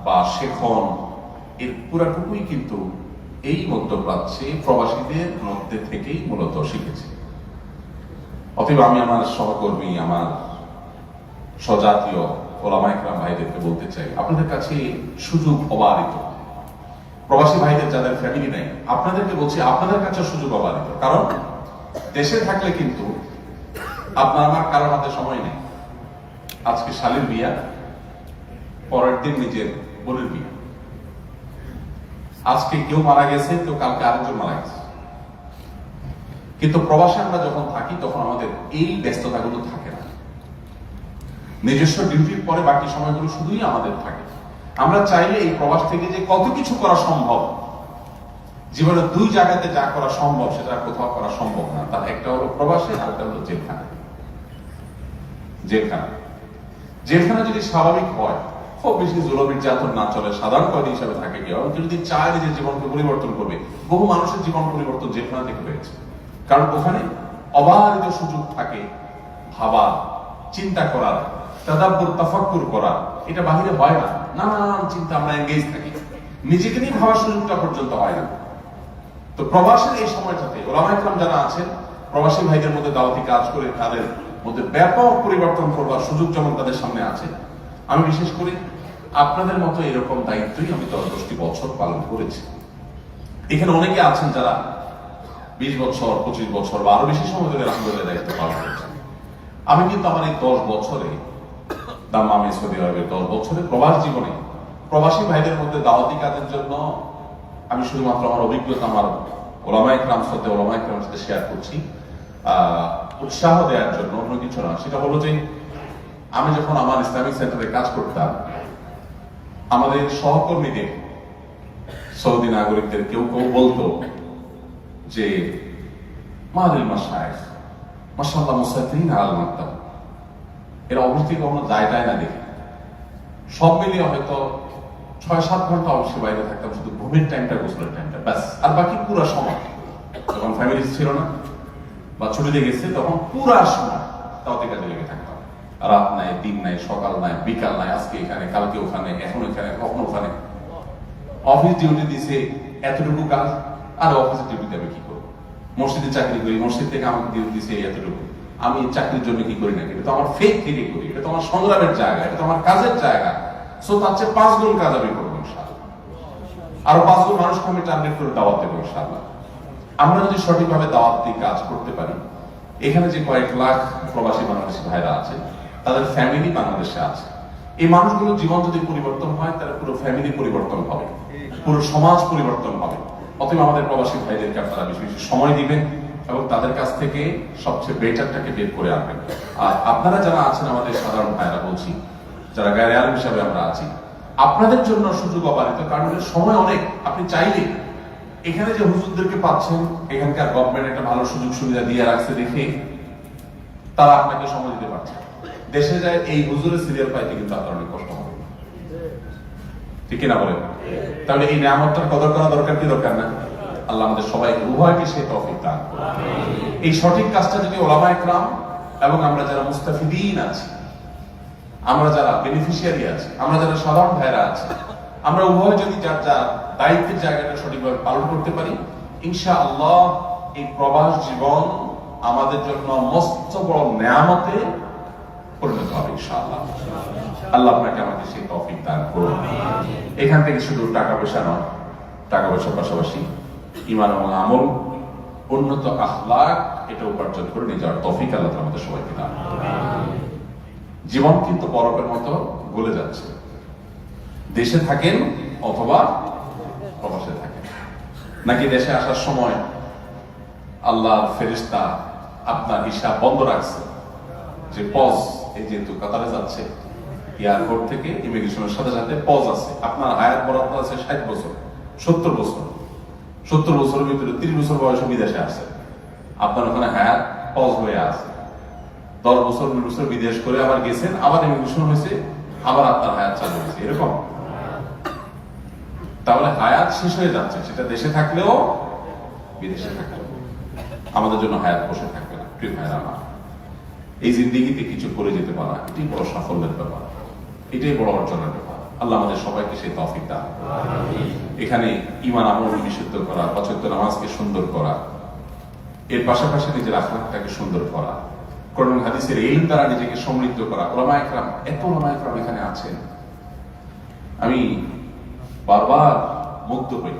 বা শেখন এর পুরাটুকুই কিন্তু এই মধ্যপ্রাচ্যে প্রবাসীদের মধ্যে থেকেই মূলত শিখেছি। অতএব আমি আমার সহকর্মী, আমার স্বজাতীয় ওলামা ইকরাম ভাইদেরকে বলতে চাই, আপনাদের কাছে সুযোগ অবারিত। প্রবাসী ভাইদের যাদের ফ্যামিলি নেই, আপনাদেরকে বলছি, আপনাদের কাছে সুযোগ অবারিত। কারণ দেশে থাকলে কিন্তু আপনার আমার কারোর হাতে সময় নেই। আজকে শালীর বিয়া, পরের দিন নিজের বোনের বিয়া, আজকে কেউ মারা গেছে তো কালকে আরেকজন মারা গেছে। কিন্তু প্রবাসে আমরা যখন থাকি, তখন আমাদের এই ব্যস্ততাগুলো থাকে না। নিজস্ব ডিউটির পরে বাকি সময়গুলো শুধুই আমাদের থাকে। আমরা চাইলে এই প্রবাস থেকে যে কত কিছু করা সম্ভব, জীবনে দুই জায়গাতে যা করা সম্ভব সেটা কোথাও করা সম্ভব না। তার একটা হলো প্রবাসে, আর একটা হলো জেলখানা। জেলখানা যদি স্বাভাবিক হয়, খুব বেশি জুলুম নির্যাতন না চলে, সাধারণ কয়েদি হিসাবে থাকে কেউ, যদি চায় নিজের জীবনকে পরিবর্তন করবে, বহু মানুষের জীবন পরিবর্তন জেলখানা থেকে হয়েছে। কারণ ওখানে অবারিত সুযোগ থাকে ভাবা, চিন্তা করার, তাদাব্বুর, তাফাক্কুর করা। এটা বাহিরে হয় না। নানান চিন্তা আমরা এঙ্গেজ থাকি, নিজেকে নিয়ে ভাবার সুযোগটা পর্যন্ত হয় না। তো প্রবাসের এই সময়টাতে ওলামা ইকরাম যারা আছেন, প্রবাসী ভাইদের মধ্যে দাওয়াতি কাজ করে তাদের মধ্যে ব্যাপক পরিবর্তন করবার সুযোগ যেমন তাদের সামনে আছে, আমি বিশেষ করে আপনাদের মতো এরকম দায়িত্বই আমি 10-12টি বছর পালন করেছি। এখানে অনেকে আছেন যারা 20 বছর, 25 বছর বা আরো বেশি সময় ধরে আলহামদুলিল্লাহ দায়িত্ব পালন করেছেন। আমি কিন্তু আমার এই 10 বছরে, দাম্মামে সৌদি আরবের 10 বছরে প্রবাস জীবনে প্রবাসী ভাইদের মধ্যে দাওয়াতি কাজের জন্য আমি শুধুমাত্র আমার অভিজ্ঞতা আমার ওলামা ইকরামের সাথে শেয়ার করছি, উৎসাহ দেওয়ার জন্য, অন্য কিছু না। সেটা হলো যে আমি যখন আমার ইসলামিক সেন্টারে কাজ করতাম, আমাদের সহকর্মীদের, সৌদি নাগরিকদের কেউ কেউ বলতো যে মালিল মাশায়েখ মাশাআল্লাহ মুসাফিরিন আল মাকতাব, এরা অবশ্যই কখনো যায় না দেখি। সব মিলিয়ে হয়তো 6-7 ঘন্টা অবশ্যই বাইরে থাকতাম, শুধু ঘুমের টাইমটা, গোসলের টাইমটা, ব্যাস। আর বাকি পুরো সময়, যখন ফ্যামিলি ছিল না বা ছুটিতে গেছে, তখন পুরো সময় দাওয়াতি কাজে লেগে থাকতাম। রাত নাই, দিন নাই, সকাল নাই, বিকাল নাই, আজকে এখানে, কালকে ওখানে, এখন এখানে, কখনো ওখানে। অফিস ডিউটি দিছে এতটুকু কাজ, আর অফিসের ডিউটিতে আমি কি করবো? মসজিদে চাকরি করি, মসজিদ থেকে আমাকে ডিউটি দিছে এতটুকু, আমি চাকরির জন্য কি করি না, এটা তো আমার ফেক থেকে করি, এটা তো আমার সংগ্রামের জায়গা, এটা তো আমার কাজের জায়গা। সো তার চেয়ে 5 গুণ কাজ আমি করবো ইনশাআল্লাহ, আরো 5 গুণ মানুষকে আমি টার্গেট করে দাওয়াত দেবো ইনশাআল্লাহ। আমরা যদি সঠিকভাবে দাওয়াত দিয়ে কাজ করতে পারি, এখানে যে কয়েক লাখ প্রবাসী বাংলাদেশী ভাইরা আছে, তাদের ফ্যামিলি বাংলাদেশে আছে, এই মানুষগুলোর জীবন যদি পরিবর্তন হয়, তাহলে পুরো ফ্যামিলি পরিবর্তন হবে, পুরো সমাজ পরিবর্তন হবে। অতএব আমাদের প্রবাসী ভাইদেরকে আপনারা বেশি বেশি সময় দিবেন এবং তাদের কাছ থেকে সবচেয়ে বেটারটাকে বের করে আনবেন। আর আপনারা যারা আছেন, আমাদের সাধারণ ভাইরা বলছি, যারা গায়ে আলম হিসাবে আমরা আছি, আপনাদের জন্য সুযোগ অবারিত, কারণ সময় অনেক। আপনি চাইলে এখানে যে হুজুরদেরকে পাচ্ছেন, এখানকার গভর্নমেন্ট একটা ভালো সুযোগ সুবিধা দিয়ে রাখছে দেখে তারা আপনাকে সময় দিতে পারছে। দেশে যায় এই হুজুরের সিরিয়াল পাইতে কিন্তু আপনার অনেক কষ্ট হবে, ঠিক কিনা বলেন? তাহলে এই নিয়ামতটার কদর করা দরকার কি দরকার না? আল্লাহ আমাদের সবাইকে উভয়কে সেই তৌফিক দান করুন। এই সঠিক কাজটা যদি ওলামা ইকরাম এবং আমরা যারা মুস্তাফিদিন আছি, আমরা যারা বেনিফিশিয়ারি আছি, আমরা যারা সাধারণ ভাইরা আছি, আমরা উভয় যদি যার যার দায়িত্বের জায়গাটা সঠিকভাবে পালন করতে পারি, ইনশাআল্লাহ এই প্রবাস জীবন আমাদের জন্য মস্ত বড় নিয়ামতে পরিণত হবে ইনশাআল্লাহ। আল্লাহ আপনাকে আমাকে সেই তৌফিক দান করুন। এখান থেকে শুধু টাকা পয়সা নয়, টাকা পয়সার পাশাপাশি ঈমান এবং আমল, উন্নত আখলাক, এটা উপার্জন করে নিয়ে যাওয়ার তৌফিক আল্লাহ আমাদের সবাইকে দান করুন। জীবন কিন্তু বরফের মতো গলে যাচ্ছে। দেশে থাকেন অথবা প্রবাসে থাকেন, নাকি দেশে আসার সময় আল্লাহর ফেরেশতা আপনার হিসাব বন্ধ রাখছে যে পজ, এই যেহেতু কাতারে যাচ্ছে এয়ারপোর্ট থেকে ইমিগ্রেশনের সাথে সাথে পজ আছে, আপনার হায়াত বরাদ্দ আছে 60 বছর 70 বছর, 70 বছরের ভিতরে 30 বছর বয়সে বিদেশে আসছে, আপনার ওখানে হায়াত পজ হয়ে আছে। 10 বছর 20 বছর বিদেশ করে আবার গেছেন, আবার ইমিগ্রেশন হয়েছে, আবার আপনার হায়াত চালু হয়েছে, এরকম। তাহলে হায়াত শেষ হয়ে যাচ্ছে, সেটা দেশে থাকলেও বিদেশে থাকলেও। আমাদের জন্য হায়াত বসে থাকবে না প্রিয় ভাইরা আমার। এই জিন্দেগিতে কিছু করে যেতে পারা, এটাই বড় সাফল্যের ব্যাপার, এটাই বড় অর্জনের ব্যাপার। আল্লাহ আমাদের সবাইকে সেই তৌফিক দান করুন। এখানে ঈমান আমল বিশুদ্ধ করা, পাঁচ ওয়াক্ত নামাজকে সুন্দর করা, এর পাশাপাশি নিজের আখলাকটাকে সুন্দর করা, কোরআন হাদিসের ইলম দ্বারা নিজেকে সমৃদ্ধ করা। উলামা ইকরাম, এত উলামা ইকরাম এখানে আছেন, আমি বারবার মুগ্ধ হই।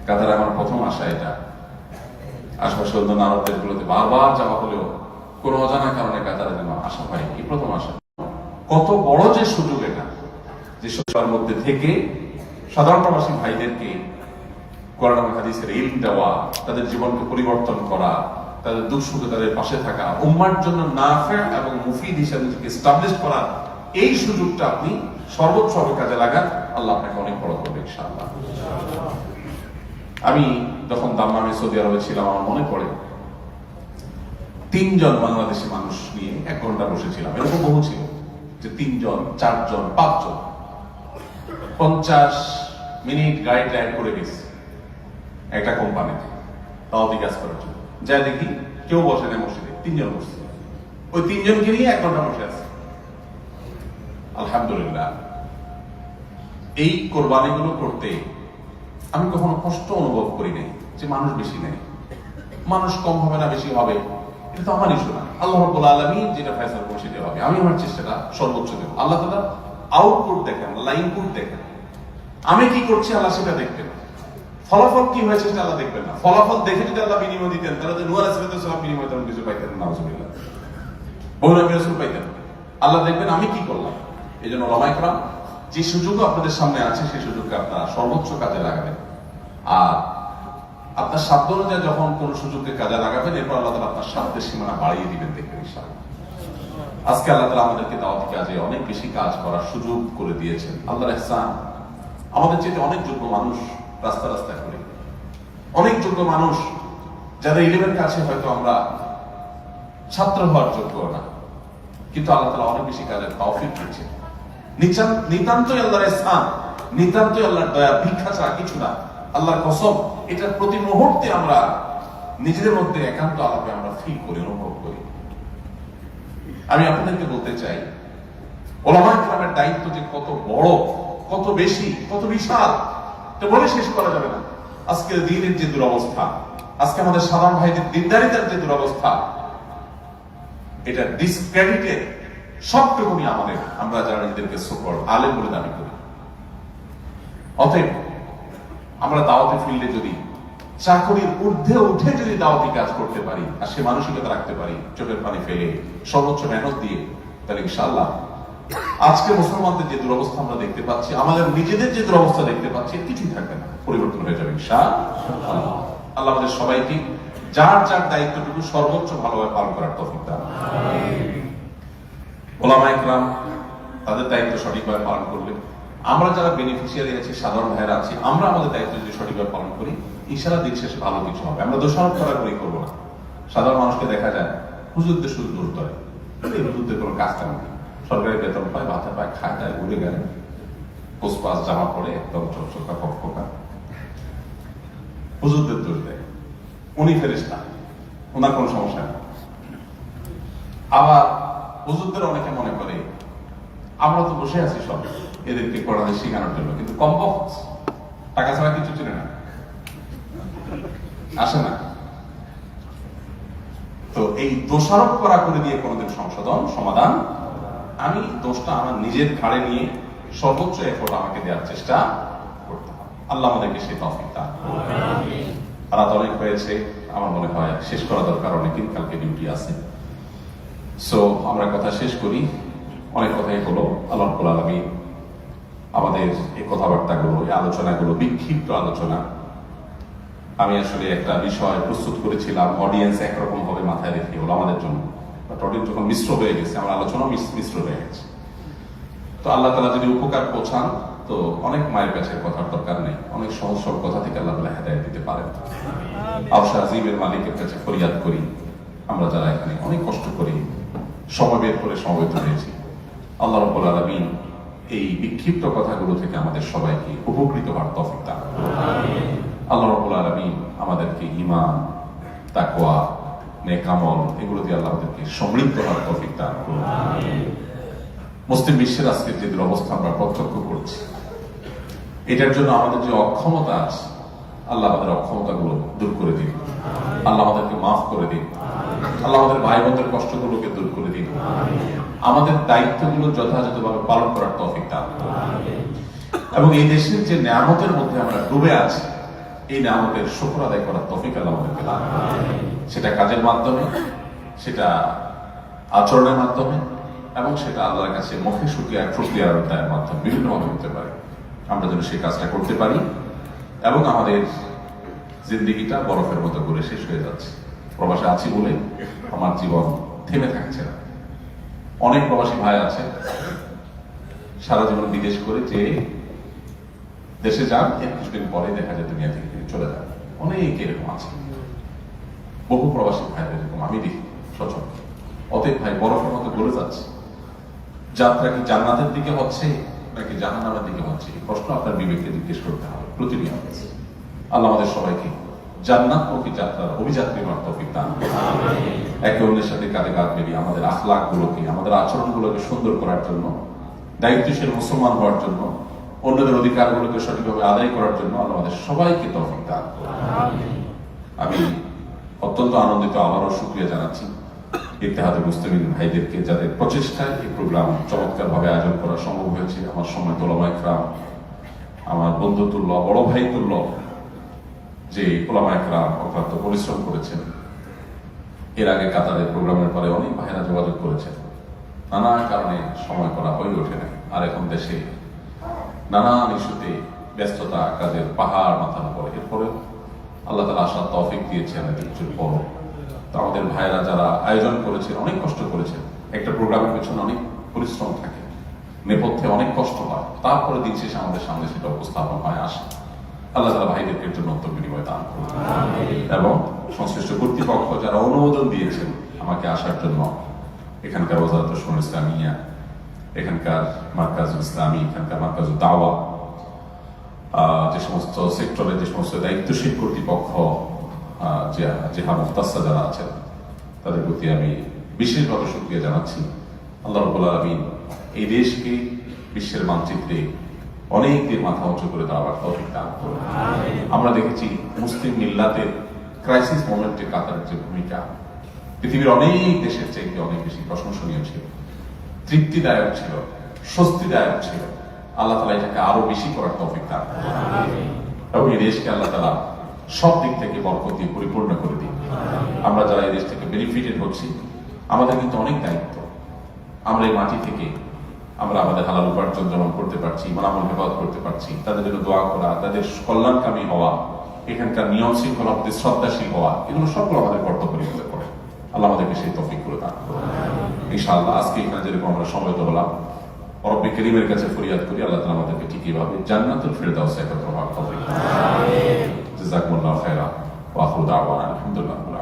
কাতারে আমার প্রথম আশা এটা, আশপাশে অন্যান্য আরব দেশগুলোতে বারবার যাওয়া হলেও কোন অজানা কারণে কাতারে যেন আসা হয়, এই প্রথম আশা। কত বড় যে সুযোগ এটা, যে সবার মধ্যে থেকে সাধারণ প্রবাসী ভাইদেরকে কোরআন হাদিসের ইলম দেওয়া, তাদের জীবনকে পরিবর্তন করা, তাদের দুঃখ সুখে তাদের পাশে থাকা, উম্মার জন্য নাফে এবং মুফিদ হিসেবে নিজেকে এস্টাবলিশ করার এই সুযোগটা আপনি সর্বোচ্চভাবে কাজে লাগান। আল্লাহ আপনাকে অনেক বড় করবে ইনশাআল্লাহ। আমি যখন দাম্মামে সৌদি আরবে ছিলাম, আমার মনে পড়ে 3 জন বাংলাদেশি মানুষ নিয়ে 1 ঘন্টা বসেছিলাম। এরকম বহু ছিল যে 3 জন 4 জন 5 জন 50 মিনিট গাইড রাইড করে গেছি একটা কোম্পানিতে দাওয়াতি কাজ করার জন্য। যা দেখি কেউ বসে না মসজিদে, 3 জন বসছে। ওই 3 জনকে নিয়ে 1 ঘন্টা বসে আছে। আলহামদুলিল্লাহ, এই কোরবানিগুলো করতে আমি কখনো কষ্ট অনুভব করি নাই যে মানুষ বেশি নেই, মানুষ কম হবে না বেশি হবে, এটা তো আমার ইস্যু না। আল্লাহ রাব্বুল আলামিন যেটা ফয়সালা করবে সেটা হবে। আমি আমার চেষ্টাটা সর্বোচ্চ দেব। আল্লাহ তাআলা আউটপুট দেখেন, আল্লাহ ইনপুট দেখেন। আমি কি করছি আল্লাহ সেটা দেখবেন, ফলাফল কি হয়েছে সেটা আল্লাহ দেখবেন না। ফলাফল দেখে যদি আল্লাহ বিনিময় দিতেন, তাহলে তো নূহ আলাইহিস সালাম বিনিময় তেমন কিছু পাইতেন না, নাউজুবিল্লাহ। বহু নবী রাসূল পাইতেন। আল্লাহ দেখবেন আমি কি করলাম। এই জন্য উলামা ইকরাম, যে সুযোগ আপনাদের সামনে আছে সেই সুযোগকে আপনারা সর্বোচ্চ কাজে লাগাবেন। আর আপনার সাধ্য অনুযায়ী যখন কোন সুযোগকে কাজে লাগাবেন, এরপর আল্লাহ তাআলা আপনার সাধ্যের সীমানা বাড়িয়ে দিবেন, দেখবেন ইনশাআল্লাহ। আজকে আল্লাহ তাআলা আমাদেরকে দাওয়াতি কাজে অনেক বেশি কাজ করার সুযোগ করে দিয়েছেন। আল্লাহর ইহসান। আমাদের চেয়ে অনেক যোগ্য মানুষ রাস্তা রাস্তা করে, অনেক যোগ্য মানুষ যাদের ইলেভেন কাছে হয়তো আমরা ছাত্র হওয়ার যোগ্য না, কিন্তু আল্লাহ তাআলা অনেক বেশি কাজের তৌফিক দিয়েছেন। নিতান্তই আল্লাহর ইহসান, নিতান্তই আল্লাহর দয়া, ভিক্ষা ছাড়া কিছু না। আল্লাহর কসম, এটা প্রতি মুহূর্তে আমরা নিজেদের মধ্যে একান্ত আলাপে আমরা ফিল করি, অনুভব করি। আমি আপনাদেরকে বলতে চাই, উলামা ইকরামের দায়িত্ব যে কত বড়, কত বেশি, কত বিশাল, এটা বলে শেষ করা যাবে না। আজকে দিনের যে দুরবস্থা, আজকে আমাদের সাধারণ ভাইদের দিনদারিতার যে দুরবস্থা, এটা ডিসক্রেডিটেড সবটুকুনি আমাদের, আমরা যারা নিজেদেরকে সুপার আলেম বলে দাবি করি। অতএব আমরা দাওয়াতি ফিল্ডে যদি চাকরির ঊর্ধ্বে উঠে যদি দাওয়াতি কাজ করতে পারি আর সে মানসিকতা রাখতে পারি, চোখের পানি ফেলে সর্বোচ্চ মেহনত দিয়ে, তাহলে ইনশাআল্লাহ আজকে মুসলমানদের যে দুরবস্থা আমরা দেখতে পাচ্ছি, আমাদের নিজেদের যে দুরবস্থা দেখতে পাচ্ছি, কিছুই থাকবে না, পরিবর্তন হয়ে যাবে ইনশাআল্লাহ। আল্লাহ আমাদের সবাইকে যার যার দায়িত্বটুকু সর্বোচ্চ ভালোভাবে পালন করার তৌফিক দান। উলামা ইকরাম তাদের দায়িত্ব সঠিকভাবে পালন করলে আমরা যারা বেনিফিশিয়ারি আছি, সাধারণ ভাইয়েরা আছি, আমরা আমাদের দায়িত্ব যদি সঠিকভাবে পালন করি, ইনশাআল্লাহ দিন শেষে ভালো কিছু হবে। আমরা দোষারোপ করি করবো না। সাধারণ মানুষকে দেখা যায় হুজুরদের শুধু দোষ ধরে, এই হুজুরদের কোনো কাজ কাম নেই, সরকারি বেতন পায়, ভাতা পায়, খায় দায়, ঘুরে গেলে পোস্টপাস জামা পড়ে একদম চকচকা কপকা, হুজুরদের দোষ দেয়, উনি ফেরেশতা, ওনার কোনো সমস্যা নেই। আবার হুজুরদের অনেকে মনে করে আমরা তো বসে আছি সব এদেরকে কোরআন শেখানোর জন্য, কিন্তু কমপক্ষে টাকা ছাড়া কিছু চিনে না, আসে না। তো এই দোষারোপ করা করে দিয়ে কোনোদিন সংশোধন সমাধান, আমি দোষটা আমার নিজের ঘাড়ে নিয়ে সর্বোচ্চ এফোর্ট আমাকে দেওয়ার চেষ্টা করতে হবে। আল্লাহ আমাদেরকে সেই তৌফিক দান করুন। রাত অনেক হয়েছে, আমার মনে হয় শেষ করা দরকার, অনেকদিন কালকে ডিউটি আছে। সো আমরা কথা শেষ করি। অনেক কথাই হলো। আল্লাহ রাব্বুল আলামিন আমাদের এই কথাবার্তাগুলো, এই আলোচনাগুলো, বিক্ষিপ্ত আলোচনা, আমি আসলে একটা বিষয় প্রস্তুত করেছিলাম, অডিয়েন্স একরকম ভাবে মাথায় রেখে হলো আমাদের জন্য, বাট অডিয়েন্স যখন মিশ্র হয়ে গেছে, আমার আলোচনা মিশ্র হয়ে গেছে। তো আল্লাহ তাআলা যদি উপকার পৌঁছান, তো অনেক মায়ের কাছে কথার দরকার নেই, অনেক সহজ সরল কথা থেকে আল্লাহ তাআলা হেদায়েত দিতে পারেন। আরশ আজিমের মালিকের কাছে ফরিয়াদ করি, আমরা যারা এখানে অনেক কষ্ট করি, সময় বের করে সমবেত হয়েছি, আল্লাহ রাব্বুল আলামিন এই বিক্ষিপ্ত কথাগুলো থেকে আমাদের সবাইকে উপকৃত হওয়ার তৌফিক দান করুন। আল্লাহ রাব্বুল আলামিন আমাদেরকে ঈমান, তাকওয়া, নেক আমল এগুলো দিয়ে আল্লাহ আমাদেরকে সমৃদ্ধ হওয়ার তৌফিক দান করুন। মুসলিম বিশ্বের আজকের যে দুরবস্থা আমরা প্রত্যক্ষ করছি, এটার জন্য আমাদের যে অক্ষমতা আছে, আল্লাহ আমাদের অক্ষমতাগুলো দূর করে দিন, আল্লাহ আমাদেরকে মাফ করে দিন, আল্লাহ আমাদের ভাই বোনদের কষ্টগুলোকে দূর করে দিন, আমাদের দায়িত্বগুলো যথাযথভাবে পালন করার তৌফিক দান করুন। এবং এই দেশের যে নিয়ামতের মধ্যে আমরা ডুবে আছি, এই নিয়ামতের শুকর আদায় করার তৌফিক আল্লাহ আমাদেরকে দান করুন। সেটা কাজের মাধ্যমে, সেটা আচরণের মাধ্যমে, এবং সেটা আল্লাহর কাছে মুখে শুকরিয়া আদায়ের মাধ্যমে বিভিন্নভাবে হতে পারে। আমরা যেন সেই কাজটা করতে পারি। এবং আমাদের জিন্দেগিটা বরফের মতো করে শেষ হয়ে যাচ্ছে। প্রবাসে আছি বলে আমার জীবন থেমে থাকছে না। অনেক প্রবাসী ভাই আছে সারা জীবন বিদেশ করে, যে দেশে যান, এর কিছুদিন পরে দেখা যায় দুনিয়া থেকে চলে যান। অনেক এরকম আছে, বহু প্রবাসী ভাই এরকম আমি দেখি সচক্ষে। অতএব ভাই, বরফের মতো গলে যাচ্ছে। যাত্রা কি জান্নাতের দিকে হচ্ছে নাকি জাহান্নামের দিকে হচ্ছে, এই প্রশ্ন আপনার বিবেককে জিজ্ঞেস করতে হবে প্রতিনিয়ত। আল্লাহ আমাদের সবাইকে জান্নাতমুখী যাত্রার অভিযাত্রী হওয়ার তৌফিক দান করুন। একে অন্যের সাথে কাঁধে কাঁধ মিলিয়ে আমাদের আখলাকগুলোকে, আমাদের আচরণগুলোকে সুন্দর করার জন্য, দায়িত্বশীল মুসলমান হওয়ার জন্য, অন্যদের অধিকারগুলোকে সঠিকভাবে আদায় করার জন্য আল্লাহ আমাদের সবাইকে তৌফিক দান করুন। আমি অত্যন্ত আনন্দিত, আবারও শুকরিয়া জানাচ্ছি ইত্তেহাদুল মুসলিমিন ভাইদেরকে, যাদের প্রচেষ্টায় এই প্রোগ্রাম চমৎকার ভাবে আয়োজন করা সম্ভব হয়েছে। আমার সম্মানিত উলামা ইকরাম, আমার বন্ধুতুল্য, বড় ভাই তুল্য যে উলামা ইকরাম অক্লান্ত পরিশ্রম করেছেন। এর আগে কাতারের প্রোগ্রামের পরে অনেক ভাইরা যোগাযোগ করেছেন, নানা কারণে সময় করা হয়ে ওঠে না। আর এখন দেশে নানান ইস্যুতে ব্যস্ততা, কাজের পাহাড় মাথার উপরে, এরপরেও আল্লাহ তাআলা আসার তৌফিক দিয়েছেন কিছুর পর। তো আমাদের ভাইরা যারা আয়োজন করেছেন, অনেক কষ্ট করেছেন। একটা প্রোগ্রামের পেছনে অনেক পরিশ্রম থাকে, নেপথ্যে অনেক কষ্ট হয়, তারপরে দিন শেষে আমাদের সামনে সেটা উপস্থাপন হয়, আসে। আল্লাহ তাআলা ভাইদেরকে জন্য উত্তম বিনিময় দান করুন। এবং সংশ্লিষ্ট কর্তৃপক্ষ যারা অনুমোদন দিয়েছেন আমাকে আসার জন্য, এখানকার ওয়াজারাতুল শুউন ইসলামিয়া, এখানকার মারকাজুল ইসলামী, এখানকার মারকাজুদ দাওয়া, যে সমস্ত সেক্টরে যে সমস্ত দায়িত্বশীল কর্তৃপক্ষ, জেহা মুখতাসা যারা আছেন, তাদের প্রতি আমি বিশেষভাবে শুকরিয়া জানাচ্ছি। আল্লাহ রাব্বুল আলামিন এই দেশকে বিশ্বের মানচিত্রে অনেক দিন মাথা উঁচু করে দাঁড়াবার তৌফিক দান করুন। আমরা দেখেছি মুসলিম মিল্লাতের ক্রাইসিস মোমেন্টে কাতারের যে ভূমিকা পৃথিবীর অনেক দেশের চাইতে অনেক বেশি প্রশংসনীয় ছিল, তৃপ্তিদায়ক ছিল, স্বস্তিদায়ক ছিল। আল্লাহ তাআলা এটাকে আরো বেশি করার তৌফিক দান করুন এবং এই দেশকে আল্লাহ তাআলা সব দিক থেকে বরকত দিয়ে পরিপূর্ণ করে দিন। আমরা যারা এই দেশ থেকে বেনিফিটেড হচ্ছি, আমাদের কিন্তু অনেক দায়িত্ব। আমরা এই মাটি থেকে আমরা আমাদের হালাল উপার্জন যেমন করতে পারছি, মানামল হেফাজত করতে পারছি, তাদের জন্য দোয়া করা, তাদের কল্যাণকামী হওয়া, এখানকার নিয়ম শৃঙ্খলা প্রতি শ্রদ্ধাশীল হওয়া, এগুলো সবগুলো আমাদের কর্তব্যের মধ্যে পড়ে। আল্লাহ আমাদেরকে সেই তৌফিক করে দান করুন ইনশাআল্লাহ। আজকে এখানে যেরকম আমরা সমবেত হলাম, রব্বে করিমের কাছে ফরিয়াদ করি আল্লাহ তাআলা আমাদেরকে ঠিক এইভাবে জান্নাতুল ফিরদাউসে একত্র হওয়ার তৌফিক দান করুন। জাযাকুমুল্লাহু খাইরা ওয়া আখিরু দাওয়ানা আলহামদুলিল্লাহ।